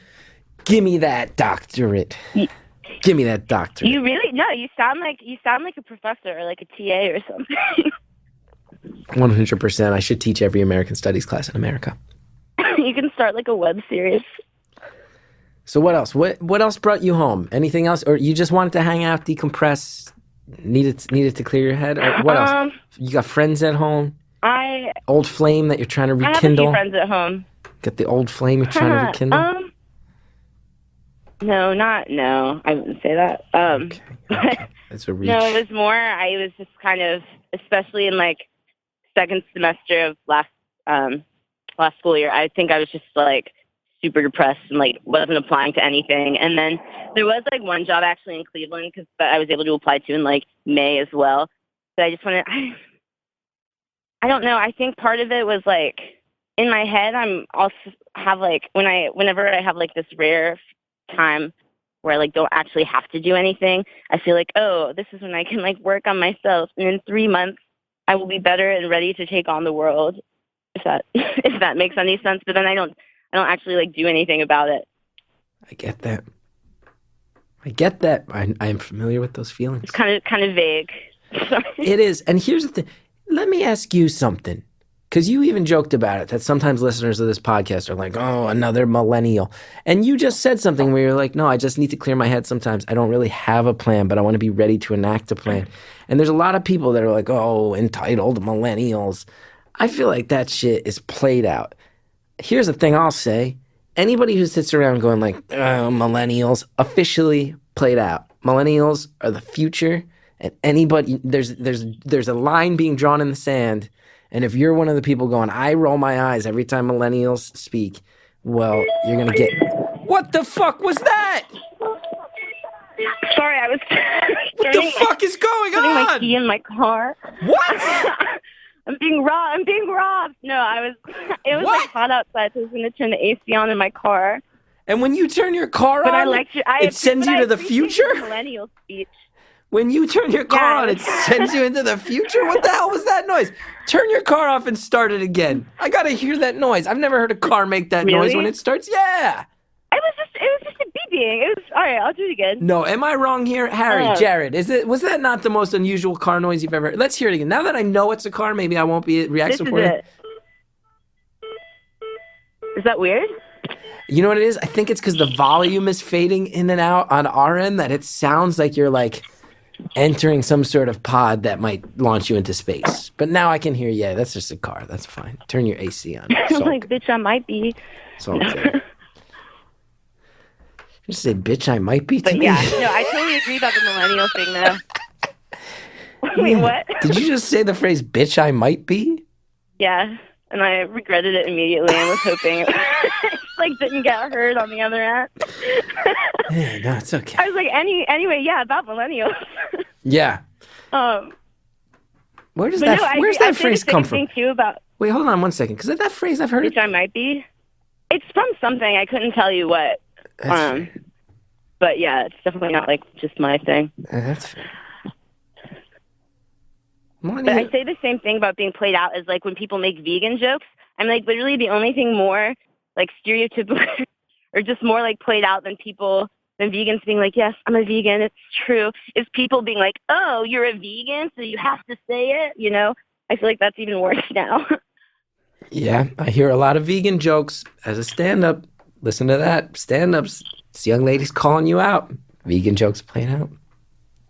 Give me that doctorate. Give me that doctorate. You really? No, you sound like a professor or like a TA or something. 100%. I should teach every American Studies class in America. You can start like a web series. So what else? What else brought you home? Anything else? Or you just wanted to hang out, decompress, needed to clear your head? Or what else? You got friends at home? Old flame that you're trying to rekindle? I have a few friends at home. Got the old flame you're trying to rekindle? No, I wouldn't say that. Okay. That's a reach. No, it was more, I was just kind of, especially in like second semester of last school year, I think I was just like super depressed and like wasn't applying to anything. And then there was like one job actually in Cleveland that I was able to apply to in like May as well. But I just wanted, I don't know. I think part of it was like in my head, I'm also have like whenever I have like this rare time where I like don't actually have to do anything, I feel like, oh, this is when I can like work on myself, and in 3 months I will be better and ready to take on the world. If that makes any sense. But then I don't actually like do anything about it. I get that. I am familiar with those feelings. It's kind of vague. It is. And here's the thing. Let me ask you something. Because you even joked about it, that sometimes listeners of this podcast are like, oh, another millennial. And you just said something where you're like, no, I just need to clear my head sometimes. I don't really have a plan, but I want to be ready to enact a plan. And there's a lot of people that are like, oh, entitled millennials. I feel like that shit is played out. Here's the thing I'll say. Anybody who sits around going like, millennials, officially played out. Millennials are the future, and anybody, there's a line being drawn in the sand, and if you're one of the people going, I roll my eyes every time millennials speak, well, you're going to get... What the fuck was that? Sorry, I was What the fuck is going putting my on? key in my car. What? I'm being robbed. No, it was What? like hot outside, so I was going to turn the AC on in my car. And when you turn your car But on, it sends you to the future? Millennial speech. When you turn your car on, it it sends you into the future? What the hell was that noise? Turn your car off and start it again. I gotta hear that noise. I've never heard a car make that noise Really? when it starts. Yeah. It was just a beeping. It was all right. I'll do it again. No, am I wrong here? Harry, Oh. Jared, was that not the most unusual car noise you've ever heard? Let's hear it again. Now that I know it's a car, maybe I won't react This so is poorly. it. Is that weird? You know what it is? I think it's because the volume is fading in and out on our end, that it sounds like you're like entering some sort of pod that might launch you into space. But now I can hear, yeah, that's just a car. That's fine. Turn your AC on. It's I'm all like, good. bitch, I might be. It's all good. You say, bitch, I might be to But me. yeah, no, I totally agree about the millennial thing, though. Wait, Yeah. what? Did you just say the phrase, bitch, I might be? Yeah, and I regretted it immediately and was hoping it like didn't get heard on the other end. Yeah, no, it's okay. I was like, anyway, yeah, about millennials. Yeah. Where does But that, no, I where's agree. I that say phrase the same come from? thing too about Wait, hold on one second, because that phrase I've heard it. which I might be. It's from something. I couldn't tell you what. That's fair. But yeah, it's definitely not like just my thing. That's fair. But I say the same thing about being played out as like when people make vegan jokes. I'm like literally the only thing more like stereotypical or just more like played out than vegans being like, yes, I'm a vegan. It's true. Is people being like, oh, you're a vegan, so you have to say it. You know, I feel like that's even worse now. Yeah, I hear a lot of vegan jokes as a stand-up. Listen to that. Stand-ups. This young lady's calling you out. Vegan jokes played out.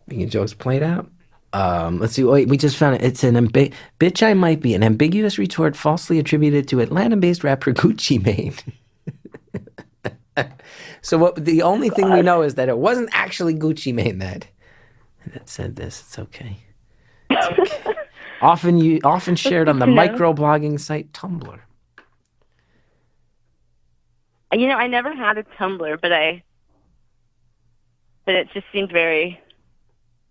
Vegan jokes played out. Let's see. Wait, we just found it. It's an bitch I might be. An ambiguous retort falsely attributed to Atlanta-based rapper Gucci Mane. So the only thing we know is that it wasn't actually Gucci Mane that said this. It's okay. It's okay. Often shared on the microblogging site Tumblr. You know, I never had a Tumblr, but it just seemed very.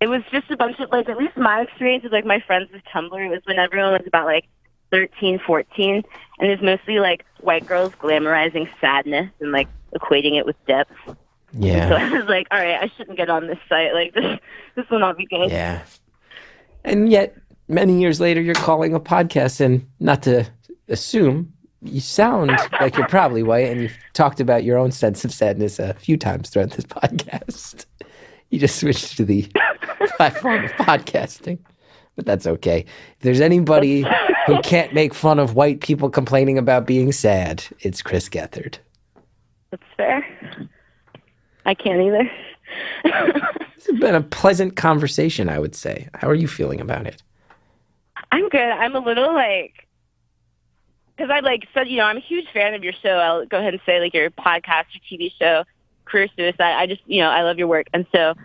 It was just a bunch of, like, at least my experience with, like, my friends with Tumblr was when everyone was about, like, 13, 14, and it was mostly, like, white girls glamorizing sadness and, like, equating it with depth. Yeah. So I was like, all right, I shouldn't get on this site. Like, this will not be good. Yeah. And yet, many years later, you're calling a podcast, and not to assume, you sound like you're probably white, and you've talked about your own sense of sadness a few times throughout this podcast. You just switched to the platform of podcasting, but that's okay. If there's anybody who can't make fun of white people complaining about being sad, it's Chris Gethard. That's fair. I can't either. This has been a pleasant conversation, I would say. How are you feeling about it? I'm good. I'm a little, like, because I, like, said, you know, I'm a huge fan of your show. I'll go ahead and say, like, your podcast, your TV show, Career Suicide. I just, you know, I love your work. And so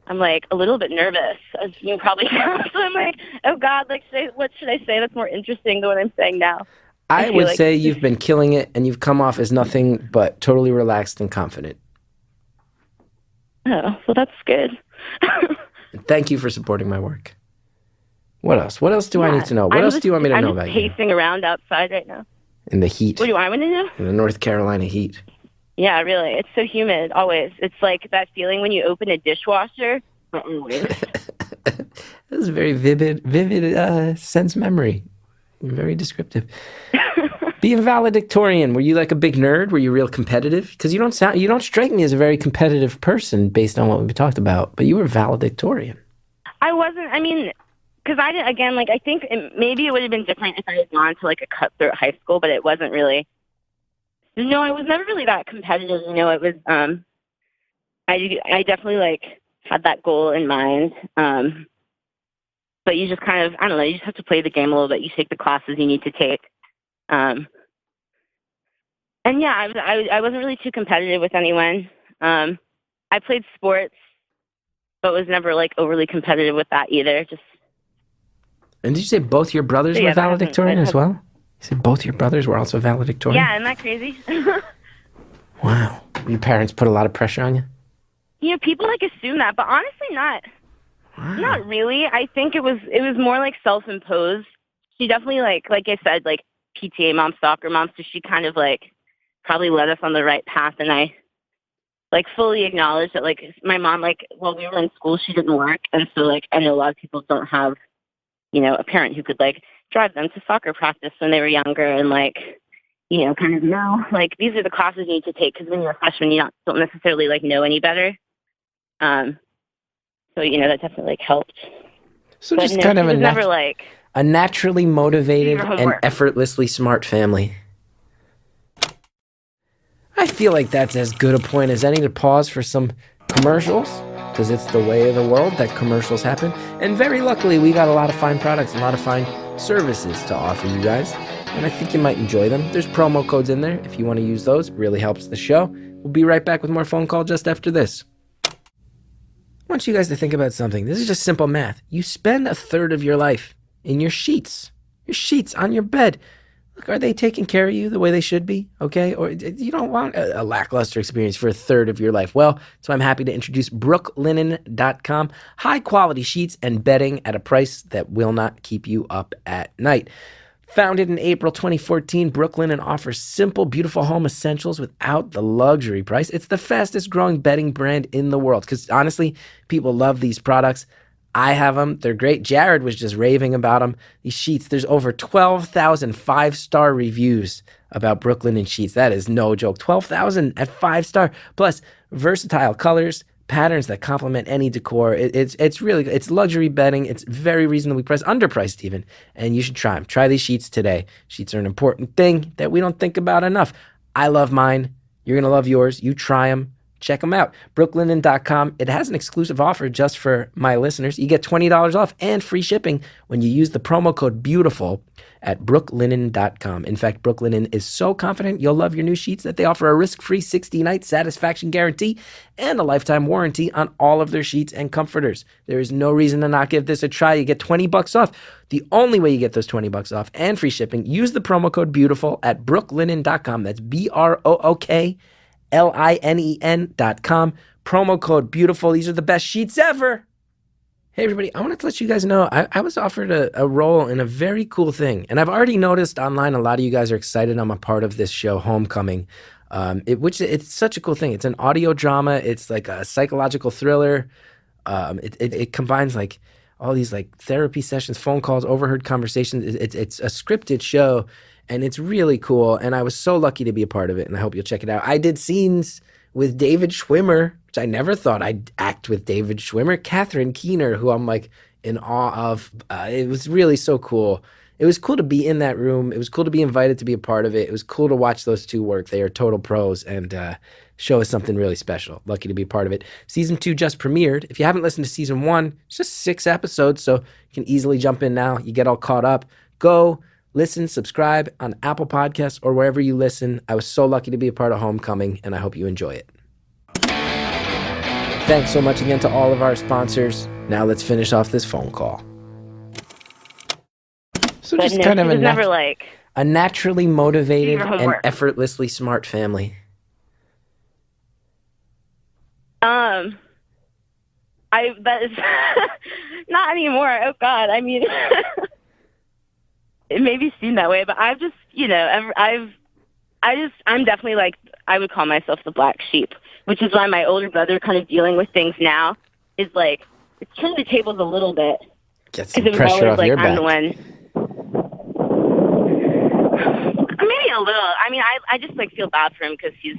I'm, like, a little bit nervous, as you probably know. So I'm like, oh, God, like, what should I say that's more interesting than what I'm saying now? I would like say you've been killing it, and you've come off as nothing but totally relaxed and confident. Oh, well, that's good. And thank you for supporting my work. What else? What else do I need to know? What else do you want me to know about you? I'm pacing around outside right now. In the heat. What do I want to know? In the North Carolina heat. Yeah, really. It's so humid, always. It's like that feeling when you open a dishwasher. That was a very vivid sense memory. Very descriptive. Being valedictorian, were you like a big nerd? Were you real competitive? Because you don't strike me as a very competitive person based on what we've talked about, but you were valedictorian. I wasn't, I mean, because I didn't, again, like, I think maybe it would have been different if I had gone to, like, a cutthroat high school, but it wasn't really. No, I was never really that competitive. You know, it was, I definitely, like, had that goal in mind. but you just kind of, I don't know, you just have to play the game a little bit. You take the classes you need to take. And yeah, I wasn't really too competitive with anyone. I played sports, but was never like overly competitive with that either. And did you say both your brothers were valedictorian as well? You said both your brothers were also valedictorian? Yeah, isn't that crazy? Wow. Your parents put a lot of pressure on you? You know, people like assume that, but honestly not. Wow. Not really. I think it was more like self-imposed. She definitely like I said, like PTA mom, soccer mom, so she kind of like probably led us on the right path, and I like fully acknowledge that like my mom, like while we were in school, she didn't work, and so like I know a lot of people don't have, you know, a parent who could like drive them to soccer practice when they were younger, and like, you know, kind of know like these are the classes you need to take, because when you're a freshman, you don't necessarily like know any better. So you know that definitely like helped. So but just no, kind of never like a naturally motivated and effortlessly smart family. I feel like that's as good a point as any to pause for some commercials, because it's the way of the world that commercials happen. And very luckily, we got a lot of fine products and a lot of fine services to offer you guys, and I think you might enjoy them. There's promo codes in there if you want to use those. It really helps the show. We'll be right back with more phone call just after this. I want you guys to think about something. This is just simple math. You spend a third of your life in your sheets on your bed. Look, are they taking care of you the way they should be? Okay? Or you don't want a lackluster experience for a third of your life. Well, so I'm happy to introduce brooklinen.com. High quality sheets and bedding at a price that will not keep you up at night. Founded in April 2014, Brooklinen offers simple, beautiful home essentials without the luxury price. It's the fastest growing bedding brand in the world, because honestly, people love these products. I have them. They're great. Jared was just raving about them. These sheets, there's over 12,000 five-star reviews about Brooklinen sheets. That is no joke. 12,000 at 5-star. Plus, versatile colors, patterns that complement any decor. It's luxury bedding. It's very reasonably priced, underpriced even, and you should try them. Try these sheets today. Sheets are an important thing that we don't think about enough. I love mine. You're going to love yours. You try them. Check them out. brooklinen.com. It has an exclusive offer just for my listeners. You get $20 off and free shipping when you use the promo code BEAUTIFUL at brooklinen.com. In fact, Brooklinen is so confident you'll love your new sheets that they offer a risk-free 60-night satisfaction guarantee and a lifetime warranty on all of their sheets and comforters. There is no reason to not give this a try. You get $20 off. The only way you get those $20 off and free shipping, use the promo code BEAUTIFUL at brooklinen.com. That's BROOKLINEN.com. Promo code BEAUTIFUL. These are the best sheets ever. Hey, everybody, I wanted to let you guys know I was offered a role in a very cool thing. And I've already noticed online a lot of you guys are excited I'm a part of this show, Homecoming, which it's such a cool thing. It's an audio drama. It's like a psychological thriller. It combines like all these like therapy sessions, phone calls, overheard conversations. It's a scripted show, and it's really cool. And I was so lucky to be a part of it, and I hope you'll check it out. I did scenes with David Schwimmer, which I never thought I'd act with David Schwimmer. Catherine Keener, who I'm like in awe of. It was really so cool. It was cool to be in that room. It was cool to be invited to be a part of it. It was cool to watch those two work. They are total pros and show us something really special. Lucky to be a part of it. Season 2 just premiered. If you haven't listened to Season 1, it's just 6 episodes, so you can easily jump in now. You get all caught up. Go listen, subscribe on Apple Podcasts or wherever you listen. I was so lucky to be a part of Homecoming, and I hope you enjoy it. Thanks so much again to all of our sponsors. Now let's finish off this phone call. So just kind of a naturally motivated and effortlessly smart family. That is not anymore. Oh God, I mean, it may be seen that way, but I've just, you know, I'm definitely like, I would call myself the black sheep, which is why my older brother kind of dealing with things now is like, it's turned the tables a little bit. Get some pressure off your back. I'm the one. Maybe a little. I mean, I just like feel bad for him because he's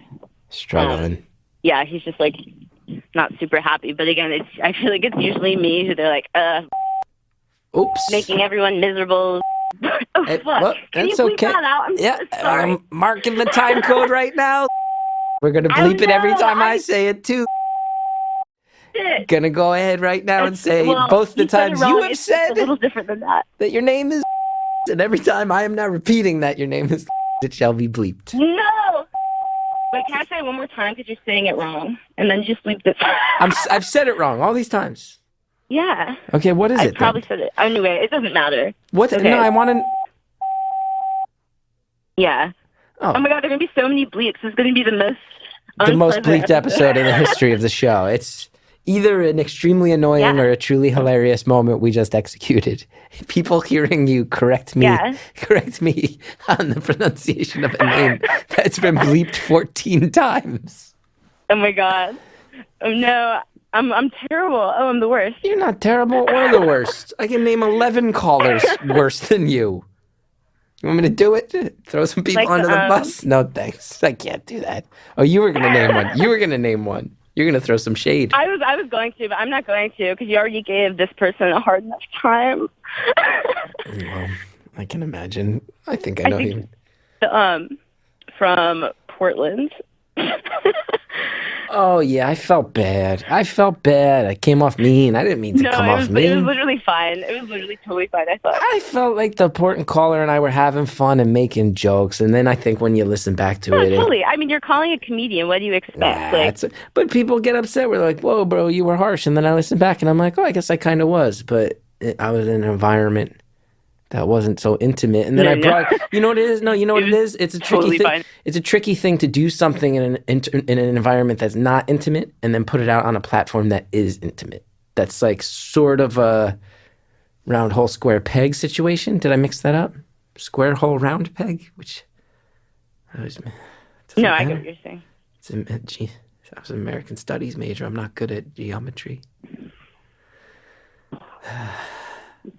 struggling. Yeah, he's just like not super happy. But again, I feel like it's usually me who they're like, oops, making everyone miserable. Oh, fuck. Well, Can you that's bleep okay. that out? I'm so sorry. I'm marking the time code right now. We're going to bleep it every time I say it, too. it. Gonna go ahead right now and say Well, both the you said it times wrong. you have It's said a little different than that. that your name is, and every time I am now repeating that your name is, it shall be bleeped. No. Wait, can I say it one more time because you're saying it wrong, and then just bleep this? I've said it wrong all these times. Yeah. Okay, what is I it? probably then? said it. Anyway, it doesn't matter. What? Okay. No, I want to. Yeah. Oh. Oh my God, there are going to be so many bleeps. It's going to be the most Bleeped episode in the history of the show. It's either an extremely annoying or a truly hilarious moment we just executed. People hearing you correct me on the pronunciation of a name that's been bleeped 14 times. Oh my God. Oh no, I'm terrible. Oh, I'm the worst. You're not terrible or the worst. I can name 11 callers worse than you. You want me to do it? Throw some people under the bus? No, thanks. I can't do that. Oh, you were going to name one. You were going to name one. You're going to throw some shade. I was going to, but I'm not going to because you already gave this person a hard enough time. Well, I can imagine. I think I know him. From Portland. Oh, yeah, I felt bad. I came off mean. I didn't mean to come off mean. It was literally fine. It was literally totally fine, I thought. I felt like the important caller and I were having fun and making jokes. And then I think when you listen back to it... Totally. I mean, you're calling a comedian. What do you expect? But people get upset. We're like, whoa, bro, you were harsh. And then I listen back and I'm like, oh, I guess I kind of was. But I was in an environment that wasn't so intimate. And then I brought, you know what it is? No, you know what it is? It's a tricky thing. It's a tricky thing to do something in an environment that's not intimate and then put it out on a platform that is intimate. That's like sort of a round hole square peg situation. Did I mix that up? Square hole round peg, which no, I get what you're saying. I was an American Studies major. I'm not good at geometry.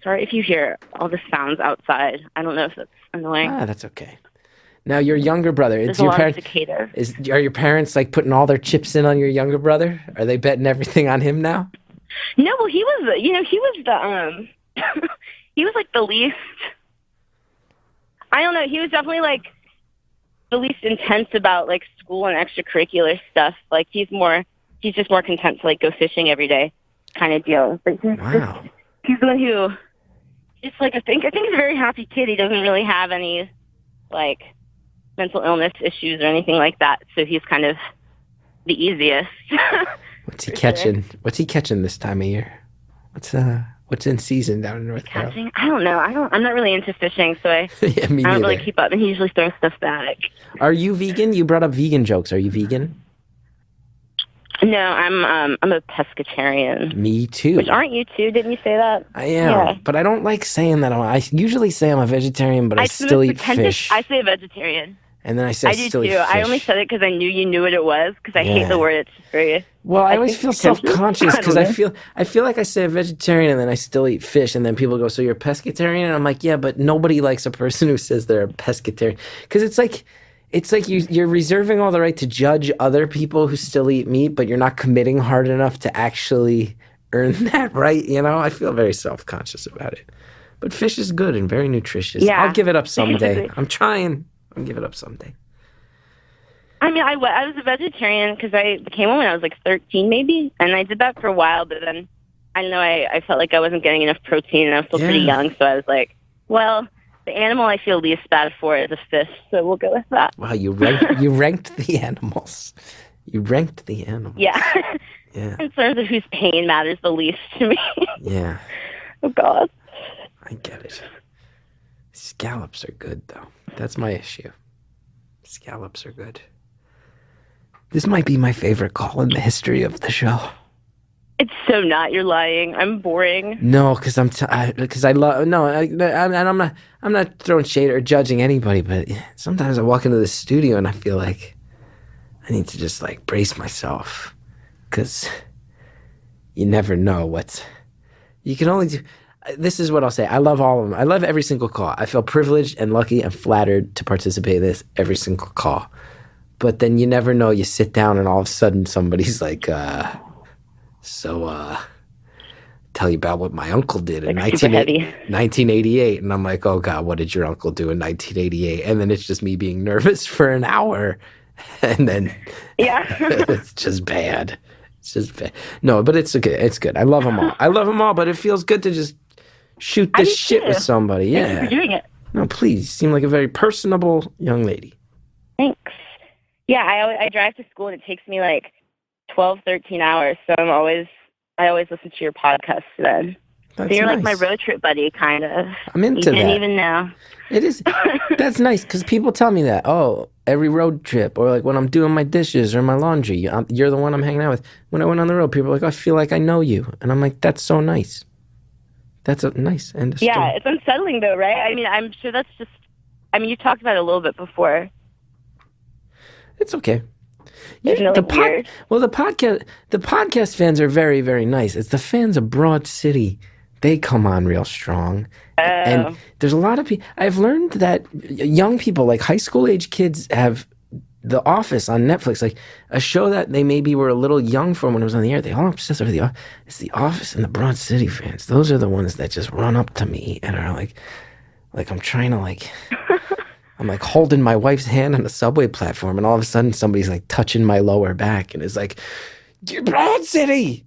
Sorry if you hear all the sounds outside. I don't know if that's annoying. That's okay. Now, your younger brother, There's a lot of cicadas. Are your parents like putting all their chips in on your younger brother? Are they betting everything on him now? No, well, he was the he was like the least. I don't know. He was definitely like the least intense about like school and extracurricular stuff. Like he's just more content to like go fishing every day, kind of deal. But wow. He's the one who, just like I think he's a very happy kid. He doesn't really have any, like, mental illness issues or anything like that. So he's kind of the easiest. What's he catching? Sure. What's he catching this time of year? What's in season down in North Carolina? I don't know. I'm not really into fishing, so I don't really keep up. And he usually throws stuff back. Are you vegan? You brought up vegan jokes. Are you vegan? No, I'm a pescatarian. Me too. Which aren't you too? Didn't you say that? I am, but I don't like saying that. I usually say I'm a vegetarian, but I still eat fish. I say a vegetarian. And then I say I still eat fish. I only said it because I knew you knew what it was, because I hate the word. It's just very... Well, I always feel self-conscious because I feel like I say a vegetarian and then I still eat fish, and then people go, so you're a pescatarian? And I'm like, yeah, but nobody likes a person who says they're a pescatarian, because it's like you're reserving all the right to judge other people who still eat meat, but you're not committing hard enough to actually earn that right. You know, I feel very self-conscious about it. But fish is good and very nutritious. Yeah. I'll give it up someday. I'm trying. I'll give it up someday. I mean, I was a vegetarian because I became one when I was like 13 maybe, and I did that for a while, but then I don't know, I felt like I wasn't getting enough protein, and I was still pretty young, so I was like, well, the animal I feel least bad for is a fish, so we'll go with that. Wow, you ranked the animals. You ranked the animals. Yeah. Yeah. In terms of whose pain matters the least to me. Yeah. Oh, God. I get it. Scallops are good, though. That's my issue. Scallops are good. This might be my favorite call in the history of the show. It's so not. You're lying. I'm boring. No, because I love. No, I'm not throwing shade or judging anybody. But sometimes I walk into the studio and I feel like I need to just like brace myself, because you never know what's. You can only do. This is what I'll say. I love all of them. I love every single call. I feel privileged and lucky and flattered to participate in this every single call. But then you never know. You sit down and all of a sudden somebody's like. Tell you about what my uncle did in 1988. And I'm like, oh, God, what did your uncle do in 1988? And then it's just me being nervous for an hour. And then it's just bad. It's just no, but it's okay. It's good. I love them all. I love them all, but it feels good to just shoot the shit with somebody. Yeah. Thank you for doing it. No, please. You seem like a very personable young lady. Thanks. Yeah, I drive to school and it takes me like 12, 13 hours. So I always listen to your podcast then. That's so you're nice. like my road trip buddy, kind of. I'm into you didn't that. even know. It is. That's nice because people tell me that. Oh, every road trip or like when I'm doing my dishes or my laundry, you're the one I'm hanging out with. When I went on the road, people are like, I feel like I know you. And I'm like, that's so nice. That's a nice end of story. Yeah, it's unsettling though, right? I mean, I'm sure that's just, you talked about it a little bit before. It's okay. Isn't it like weird? Well, the podcast fans are very, very nice. It's the fans of Broad City. They come on real strong. And there's a lot of people. I've learned that young people, like high school age kids, have The Office on Netflix, like a show that they maybe were a little young for when it was on the air. They all obsess over it's The Office and the Broad City fans. Those are the ones that just run up to me and are like I'm trying to I'm like holding my wife's hand on a subway platform, and all of a sudden somebody's like touching my lower back and is like, Broad City!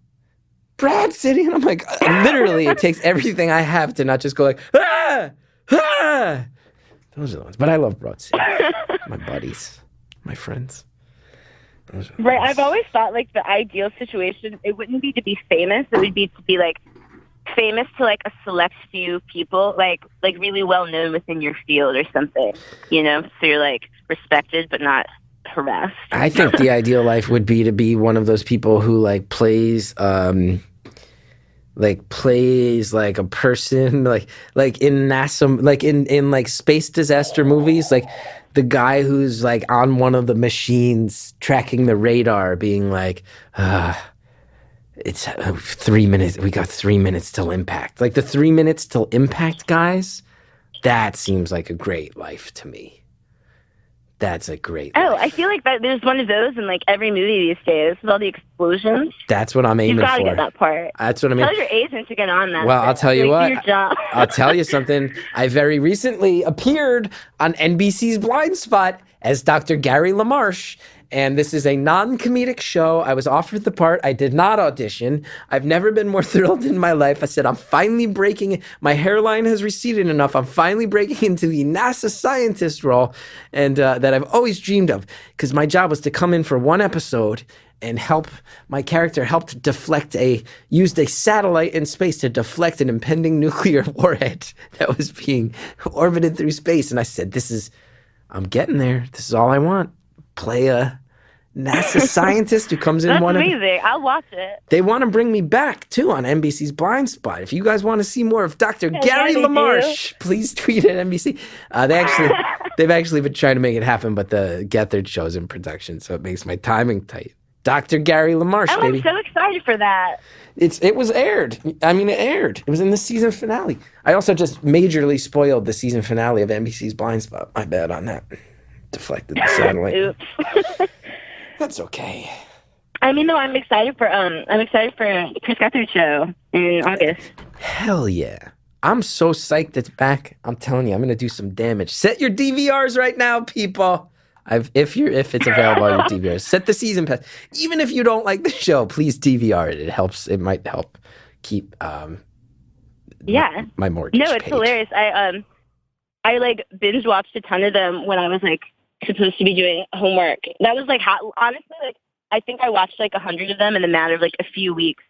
Broad City! And I'm like, literally, it takes everything I have to not just go like, ah! Ah! Those are the ones. But I love Broad City. My buddies, my friends. Right, I've always thought like the ideal situation, it wouldn't be to be famous, it would be to be like famous to like a select few people, like really well known within your field or something, so you're like respected but not harassed. I think the ideal life would be to be one of those people who plays like a person like in NASA, like in like space disaster movies, like the guy who's like on one of the machines tracking the radar being like, it's 3 minutes. We got 3 minutes till impact. Like the 3 minutes till impact guys, that seems like a great life to me. That's a great life. I feel like that there's one of those in like every movie these days with all the explosions. That's what I'm aiming for. You've got to get that part. That's what I mean. Tell your agent to get on that. Well, I'll tell you what. Your job. I'll tell you something. I very recently appeared on NBC's Blind Spot as Dr. Gary LaMarche. And this is a non-comedic show. I was offered the part. I did not audition. I've never been more thrilled in my life. I said, I'm finally breaking. My hairline has receded enough. I'm finally breaking into the NASA scientist role, and that I've always dreamed of. Because my job was to come in for one episode and my character helped used a satellite in space to deflect an impending nuclear warhead that was being orbited through space. And I said, I'm getting there. This is all I want. Play a NASA scientist who comes in. That's amazing. I'll watch it. They want to bring me back too on NBC's Blind Spot. If you guys want to see more of Dr. Gary LaMarche, please tweet at NBC. They've actually been trying to make it happen, but the Gethard Show is in production, so it makes my timing tight. Dr. Gary LaMarche, baby. I'm so excited for that. It was aired. I mean, it aired. It was in the season finale. I also just majorly spoiled the season finale of NBC's Blind Spot. My bad on that. Deflected the satellite. Oops. That's okay. I mean, though, I'm excited for Chris Gethard Show in August. Hell yeah. I'm so psyched it's back. I'm telling you, I'm going to do some damage. Set your DVRs right now, people. If it's available on your DVRs, set the season pass. Even if you don't like the show, please DVR it. It helps. It might help keep my mortgage No, it's paid. hilarious. I like binge watched a ton of them when I was like supposed to be doing homework. That was like honestly, like I think I watched like 100 of them in a matter of like a few weeks,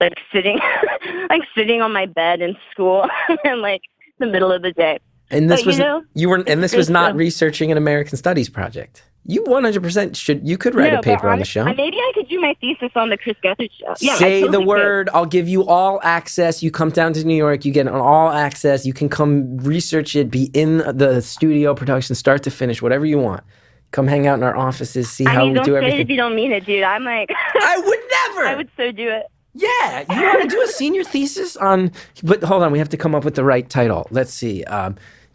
like sitting on my bed in school and like the middle of the day. And this was this was not researching an American Studies project. You 100% you could write a paper on the show. Maybe I could do my thesis on the Chris Gethard Show. Yeah, Say the word. I'll give you all access. You come down to New York. You get all access. You can come research it, be in the studio production, start to finish, whatever you want. Come hang out in our offices, see how we do everything. Don't say it if you don't mean it, dude. I'm like... I would never! I would so do it. Yeah, you want to do a senior thesis on... But hold on, we have to come up with the right title. Let's see.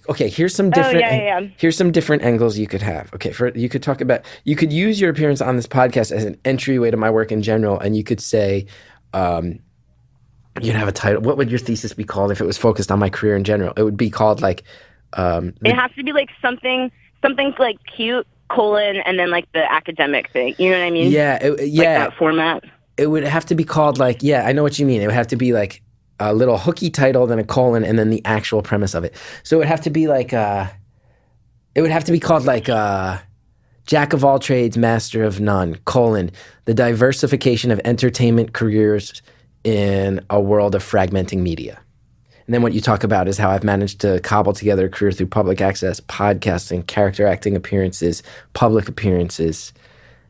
Okay, here's some different. Here's some different angles you could have. Okay, you could talk about. You could use your appearance on this podcast as an entryway to my work in general, and you could say, you'd have a title. What would your thesis be called if it was focused on my career in general? It would be called like. It has to be like something like cute : and then like the academic thing. You know what I mean? Yeah, Like that format. It would have to be called like, yeah, I know what you mean. It would have to be like a little hooky title, then a colon, and then the actual premise of it. So it would have to be like, it would have to be called like, Jack of all trades, master of none, colon, the diversification of entertainment careers in a world of fragmenting media. And then what you talk about is how I've managed to cobble together a career through public access, podcasting, character acting appearances, public appearances,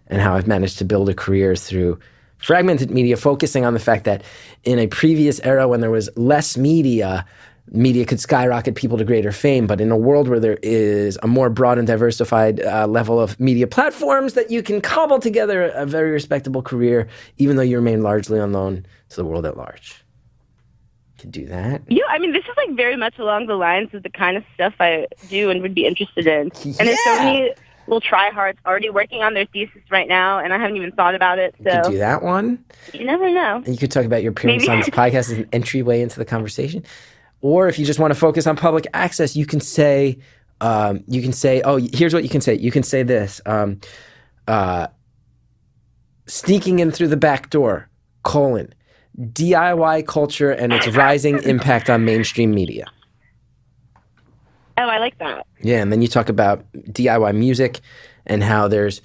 and how I've managed to build a career through fragmented media, focusing on the fact that in a previous era when there was less media could skyrocket people to greater fame. But in a world where there is a more broad and diversified level of media platforms, that you can cobble together a very respectable career, even though you remain largely unknown to the world at large. You could do that. Yeah, I mean, this is like very much along the lines of the kind of stuff I do and would be interested in. And there's so many little tryhards already working on their thesis right now, and I haven't even thought about it. So You could do that one. You never know. And you could talk about your appearance on this podcast as an entryway into the conversation. Or if you just want to focus on public access, you can say, oh, here's what you can say. You can say this, sneaking in through the back door, colon, DIY culture and its rising impact on mainstream media. Oh, I like that. Yeah, and then you talk about DIY music and how there's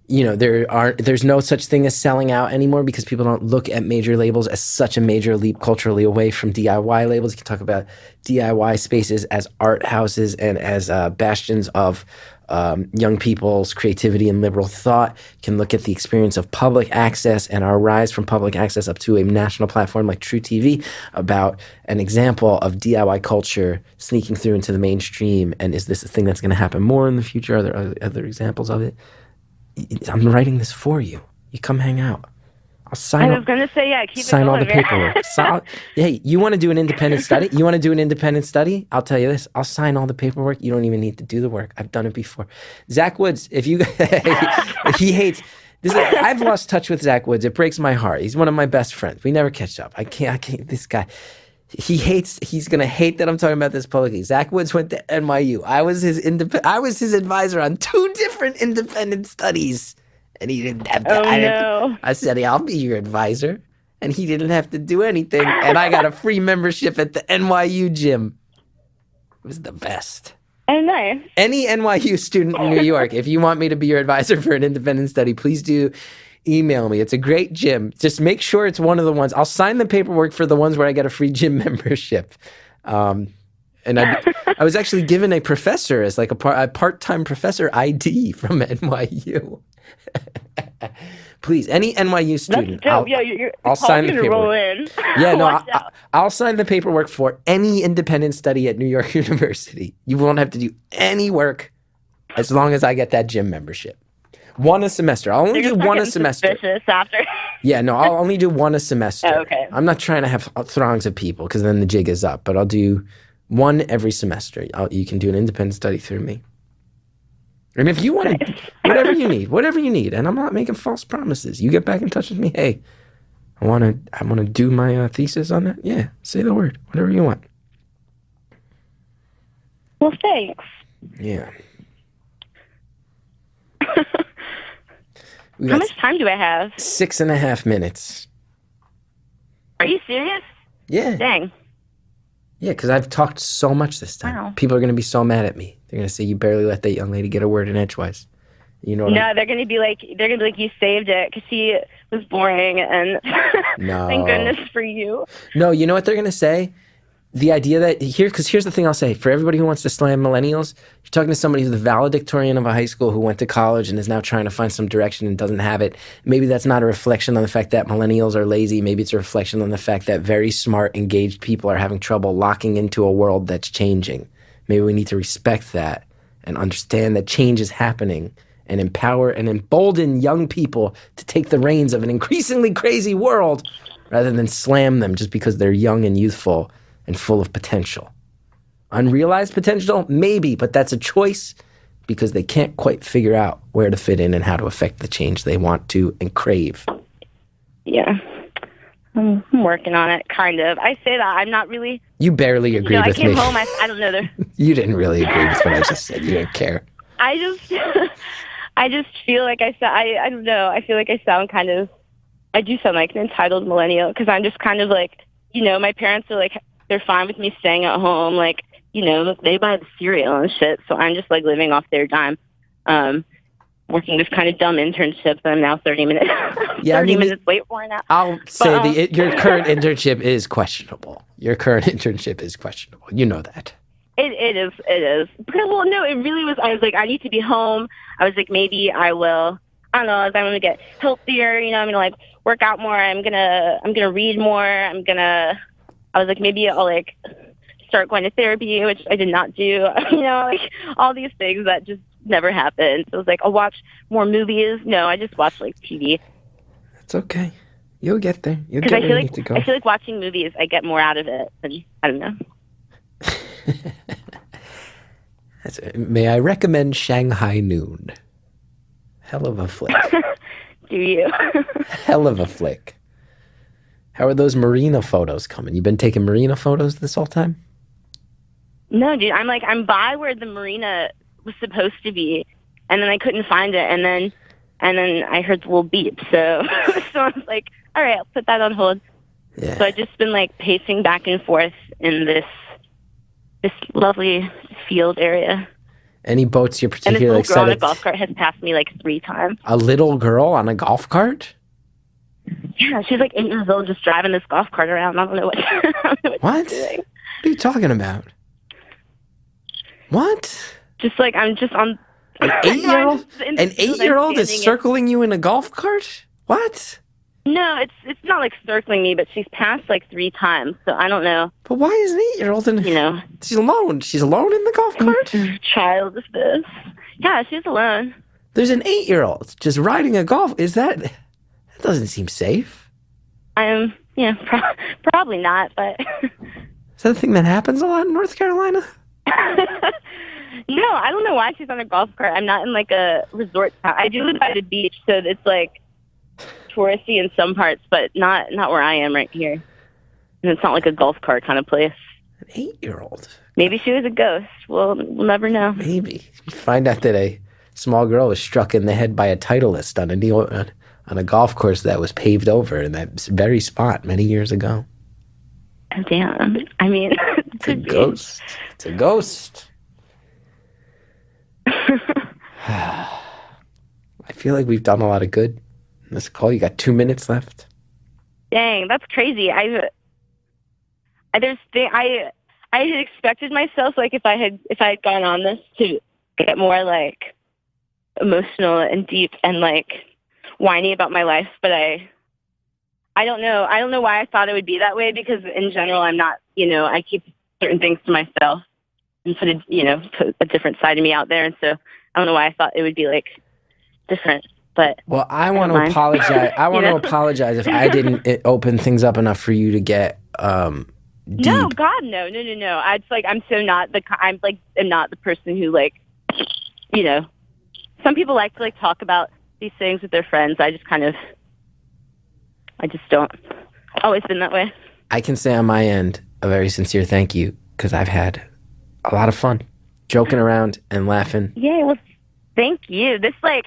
no such thing as selling out anymore because people don't look at major labels as such a major leap culturally away from DIY labels. You can talk about DIY spaces as art houses and as bastions of young people's creativity and liberal thought. You can look at the experience of public access and our rise from public access up to a national platform like True TV about an example of DIY culture sneaking through into the mainstream. And is this a thing that's going to happen more in the future? Are there other examples of it? I'm writing this for you. You come hang out. I'll sign. I was going to say, yeah, keep sign it all going, the paperwork. Hey, you want to do an independent study? You want to do an independent study? I'll tell you this. I'll sign all the paperwork. You don't even need to do the work. I've done it before. Zach Woods, if you, he hates. I've lost touch with Zach Woods. It breaks my heart. He's one of my best friends. We never catch up. I can't. This guy. He's going to hate that I'm talking about this publicly. Zach Woods went to NYU. I was his advisor on 2 different independent studies. And he didn't have to. I said, I'll be your advisor. And he didn't have to do anything. And I got a free membership at the NYU gym. It was the best. Oh, nice. Any NYU student in New York, if you want me to be your advisor for an independent study, please do email me. It's a great gym. Just make sure it's one of the ones. I'll sign the paperwork for the ones where I get a free gym membership. And I was actually given a professor as like a part-time professor ID from NYU. Please, any NYU student, I'll sign the paperwork. Yeah, no, I'll sign the paperwork for any independent study at New York University. You won't have to do any work as long as I get that gym membership. One a semester. I'll only do one a semester. After. Yeah, no, I'll only do one a semester. Oh, okay. I'm not trying to have throngs of people because then the jig is up, but I'll do one every semester. You can do an independent study through me. And if you want to, whatever you need, and I'm not making false promises. You get back in touch with me. Hey, I want to do my thesis on that. Yeah, say the word, whatever you want. Well, thanks. Yeah. How much time do I have? 6.5 minutes. Are you serious? Yeah. Dang. Yeah, because I've talked so much this time. Wow. People are going to be so mad at me. They're going to say, you barely let that young lady get a word in edgewise. You know what they're going to be like, you saved it because she was boring and no. Thank goodness for you. No, you know what they're going to say? The idea that because here's the thing I'll say. For everybody who wants to slam millennials, you're talking to somebody who's the valedictorian of a high school who went to college and is now trying to find some direction and doesn't have it. Maybe that's not a reflection on the fact that millennials are lazy. Maybe it's a reflection on the fact that very smart, engaged people are having trouble locking into a world that's changing. Maybe we need to respect that and understand that change is happening and empower and embolden young people to take the reins of an increasingly crazy world rather than slam them just because they're young and youthful and full of potential. Unrealized potential? Maybe, but that's a choice because they can't quite figure out where to fit in and how to affect the change they want to and crave. Yeah. I'm working on it, kind of. I say that. I'm not really... You barely agreed with me. I came home, I don't know. You didn't really agree with what I just said. You didn't care. I just feel like I don't know. I feel like I sound kind of I do sound like an entitled millennial because I'm just kind of like, my parents are like, they're fine with me staying at home. Like, they buy the cereal and shit. So I'm just like living off their dime, working this kind of dumb internship that I'm now 30 minutes, minutes late for now. I'll say your current internship is questionable. Your current internship is questionable. You know that. It is. Because, well, no, it really was. I was like, I need to be home. I was like, maybe I will. I don't know. I'm going to get healthier. I'm going to like work out more. I'm going to read more. I was like, maybe I'll like start going to therapy, which I did not do. Like all these things that just never happened. So I was like, I'll watch more movies. No, I just watch like TV. It's okay. You'll get there. You'll get where you need to go. I feel like watching movies, I get more out of it than, I don't know. May I recommend Shanghai Noon? Hell of a flick. Do you? Hell of a flick. How are those marina photos coming? You been taking marina photos this whole time? No, dude. I'm by where the marina was supposed to be, and then I couldn't find it, and then I heard the little beep. So I was like, all right, I'll put that on hold. Yeah. So I've just been like pacing back and forth in this lovely field area. Any boats you're particularly excited? And this little girl on a golf cart has passed me like 3 times. A little girl on a golf cart? Yeah, she's like 8 years old, just driving this golf cart around. I don't know what. What? She's doing. What are you talking about? What? Just like I'm just on. An 8-year-old? An 8-year-old is circling you in a golf cart? What? No, it's not like circling me, but she's passed like 3 times, so I don't know. But why is an 8-year-old in? She's alone. She's alone in the golf cart. Child is this? Yeah, she's alone. There's an 8-year-old just riding a golf. That doesn't seem safe. Probably not, but. Is that a thing that happens a lot in North Carolina? No, I don't know why she's on a golf cart. I'm not in like a resort town. I do live by the beach, so it's like touristy in some parts, but not where I am right here. And it's not like a golf cart kind of place. An 8-year-old. Maybe she was a ghost. We'll never know. Maybe. You find out that a small girl was struck in the head by a Titleist on a golf course that was paved over in that very spot many years ago. Oh, damn. I mean, it's a ghost. It's a ghost. I feel like we've done a lot of good in this call. You got 2 minutes left. Dang, that's crazy. I had expected myself, like if I had gone on this to get more like emotional and deep and like whiny about my life, but I don't know. I don't know why I thought it would be that way, because in general I'm not, I keep certain things to myself and put a different side of me out there, and so I don't know why I thought it would be like different. But well, I want to apologize. I want to apologize if I didn't open things up enough for you to get deep. No, God, no. It's like I'm not the person who like, some people like to like talk about these things with their friends. I just don't. Always been that way. I can say on my end a very sincere thank you, because I've had a lot of fun joking around and laughing. Yeah, well, thank you. This has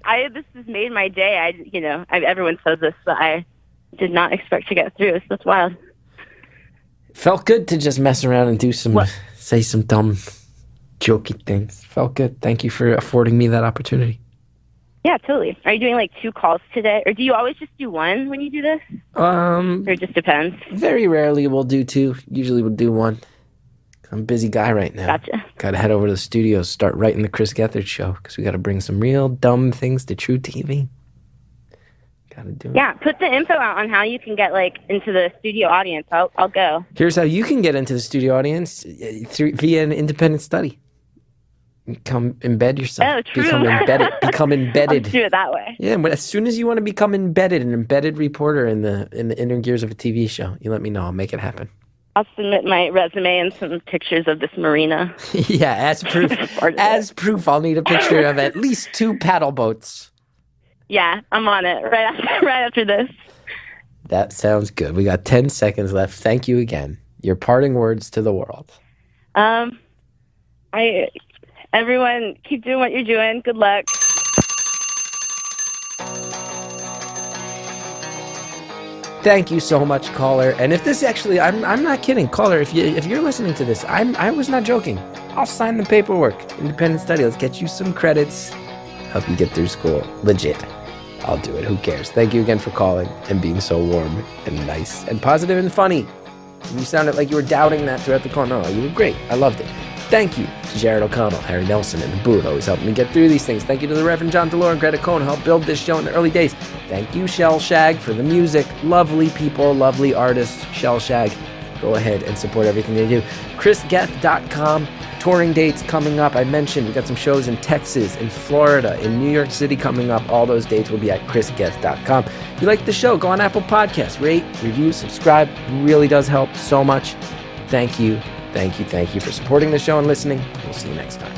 made my day. Everyone says this, but I did not expect to get through this. That's wild. Felt good to just mess around and say some dumb, jokey things. Felt good. Thank you for affording me that opportunity. Yeah, totally. Are you doing like 2 calls today? Or do you always just do 1 when you do this? Or it just depends? Very rarely we'll do 2. Usually we'll do 1. I'm a busy guy right now. Gotcha. Got to head over to the studio, start writing the Chris Gethard Show, because we got to bring some real dumb things to True TV. Got to do it. Yeah, put the info out on how you can get like into the studio audience. I'll go. Here's how you can get into the studio audience via an independent study. Come embed yourself. Oh, true. Become embedded. I'll do it that way. Yeah, but as soon as you want to become an embedded reporter in the inner gears of a TV show, you let me know. I'll make it happen. I'll submit my resume and some pictures of this marina. Yeah, as proof. As proof, I'll need a picture of at least 2 paddle boats. Yeah, I'm on it right after this. That sounds good. We got 10 seconds left. Thank you again. Your parting words to the world. Everyone, keep doing what you're doing. Good luck. Thank you so much, caller. And if this actually, I'm not kidding, caller, if you're listening to this, I was not joking. I'll sign the paperwork. Independent study. Let's get you some credits. Help you get through school. Legit. I'll do it. Who cares? Thank you again for calling and being so warm and nice and positive and funny. You sounded like you were doubting that throughout the call. No, you were great. I loved it. Thank you to Jared O'Connell, Harry Nelson in the booth, always helping me get through these things. Thank you to the Reverend John DeLore and Greta Cohn, who helped build this show in the early days. Thank you, Shellshag, for the music. Lovely people, lovely artists, Shellshag. Go ahead and support everything they do. ChrisGethard.com. Touring dates coming up. I mentioned we got some shows in Texas, in Florida, in New York City coming up. All those dates will be at chrisgeth.com. If you like the show, go on Apple Podcasts. Rate, review, subscribe. Really does help so much. Thank you. Thank you. Thank you for supporting the show and listening. We'll see you next time.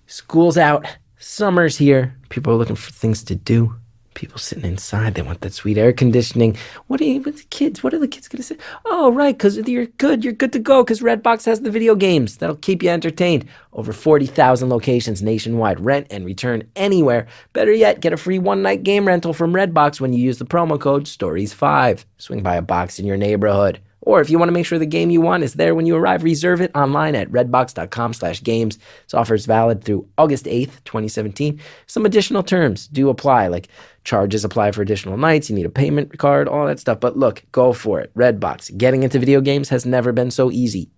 School's out. Summer's here. People are looking for things to do. People sitting inside. They want that sweet air conditioning. What are the kids going to say? Oh, right, because you're good to go, because Redbox has the video games that'll keep you entertained. Over 40,000 locations nationwide. Rent and return anywhere. Better yet, get a free one-night game rental from Redbox when you use the promo code STORIES5. Swing by a box in your neighborhood. Or if you want to make sure the game you want is there when you arrive, reserve it online at redbox.com/games. This offer is valid through August 8th, 2017. Some additional terms do apply, like charges apply for additional nights, you need a payment card, all that stuff. But look, go for it. Redbox. Getting into video games has never been so easy.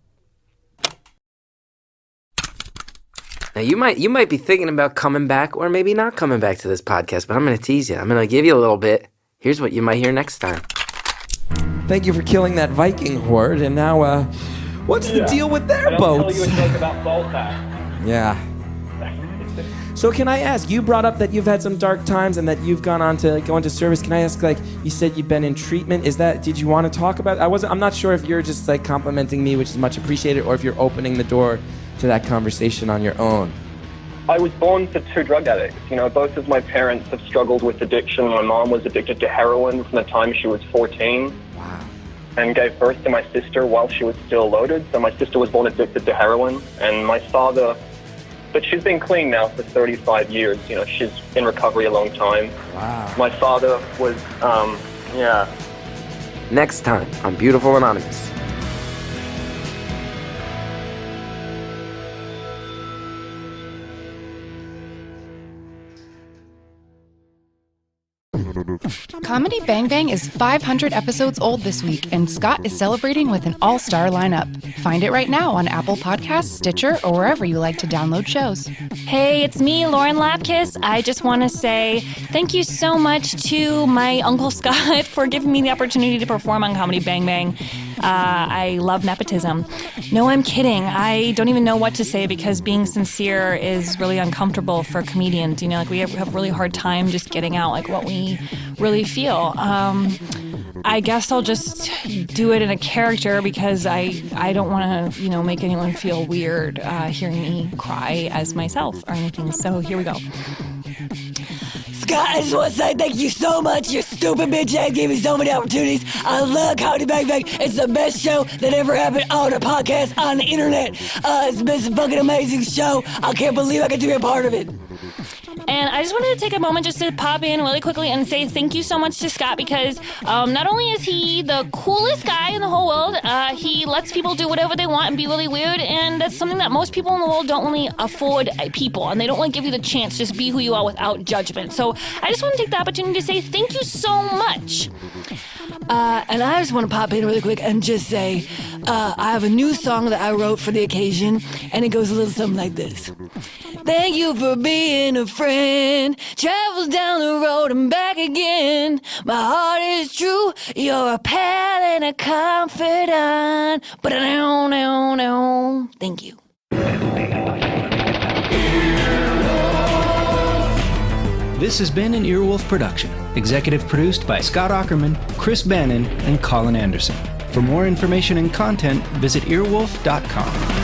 Now, you might be thinking about coming back or maybe not coming back to this podcast, but I'm going to tease you. I'm going to give you a little bit. Here's what you might hear next time. Thank you for killing that Viking horde, and now, what's the deal with their boats? I'll tell you a joke about Baltac. Yeah. So can I ask, you brought up that you've had some dark times and that you've gone on to go into service. Can I ask, you said you've been in treatment. Did you want to talk about it? I'm not sure if you're just complimenting me, which is much appreciated, or if you're opening the door to that conversation on your own. I was born to two drug addicts. Both of my parents have struggled with addiction. My mom was addicted to heroin from the time she was 14. Wow. And gave birth to my sister while she was still loaded. So my sister was born addicted to heroin. And my father, but she's been clean now for 35 years. She's in recovery a long time. Wow. My father was, Next time on Beautiful Anonymous. Comedy Bang Bang is 500 episodes old this week, and Scott is celebrating with an all-star lineup. Find it right now on Apple Podcasts, Stitcher, or wherever you like to download shows. Hey, it's me, Lauren Lapkus. I just want to say thank you so much to my Uncle Scott for giving me the opportunity to perform on Comedy Bang Bang. I love nepotism. No, I'm kidding. I don't even know what to say because being sincere is really uncomfortable for comedians. We have a really hard time just getting out what we really feel. I guess I'll just do it in a character because I don't want to, make anyone feel weird hearing me cry as myself or anything. So here we go. Scott, I just want to say thank you so much. Your stupid bitch ass gave me so many opportunities. I love Comedy Bang Bang. It's the best show that ever happened on a podcast on the internet. It's been a fucking amazing show. I can't believe I get to be a part of it. And I just wanted to take a moment just to pop in really quickly and say thank you so much to Scott because not only is he the coolest guy in the whole world, he lets people do whatever they want and be really weird, and that's something that most people in the world don't really afford people, and they don't want to give you the chance to just be who you are without judgment. So I just want to take the opportunity to say thank you so much. And I just want to pop in really quick and just say I have a new song that I wrote for the occasion, and it goes a little something like this. Thank you for being a friend. Travel down the road and back again. My heart is true. You're a pal and a confidant. But no. Thank you. This has been an Earwolf production. Executive produced by Scott Aukerman, Chris Bannon, and Colin Anderson. For more information and content, visit earwolf.com.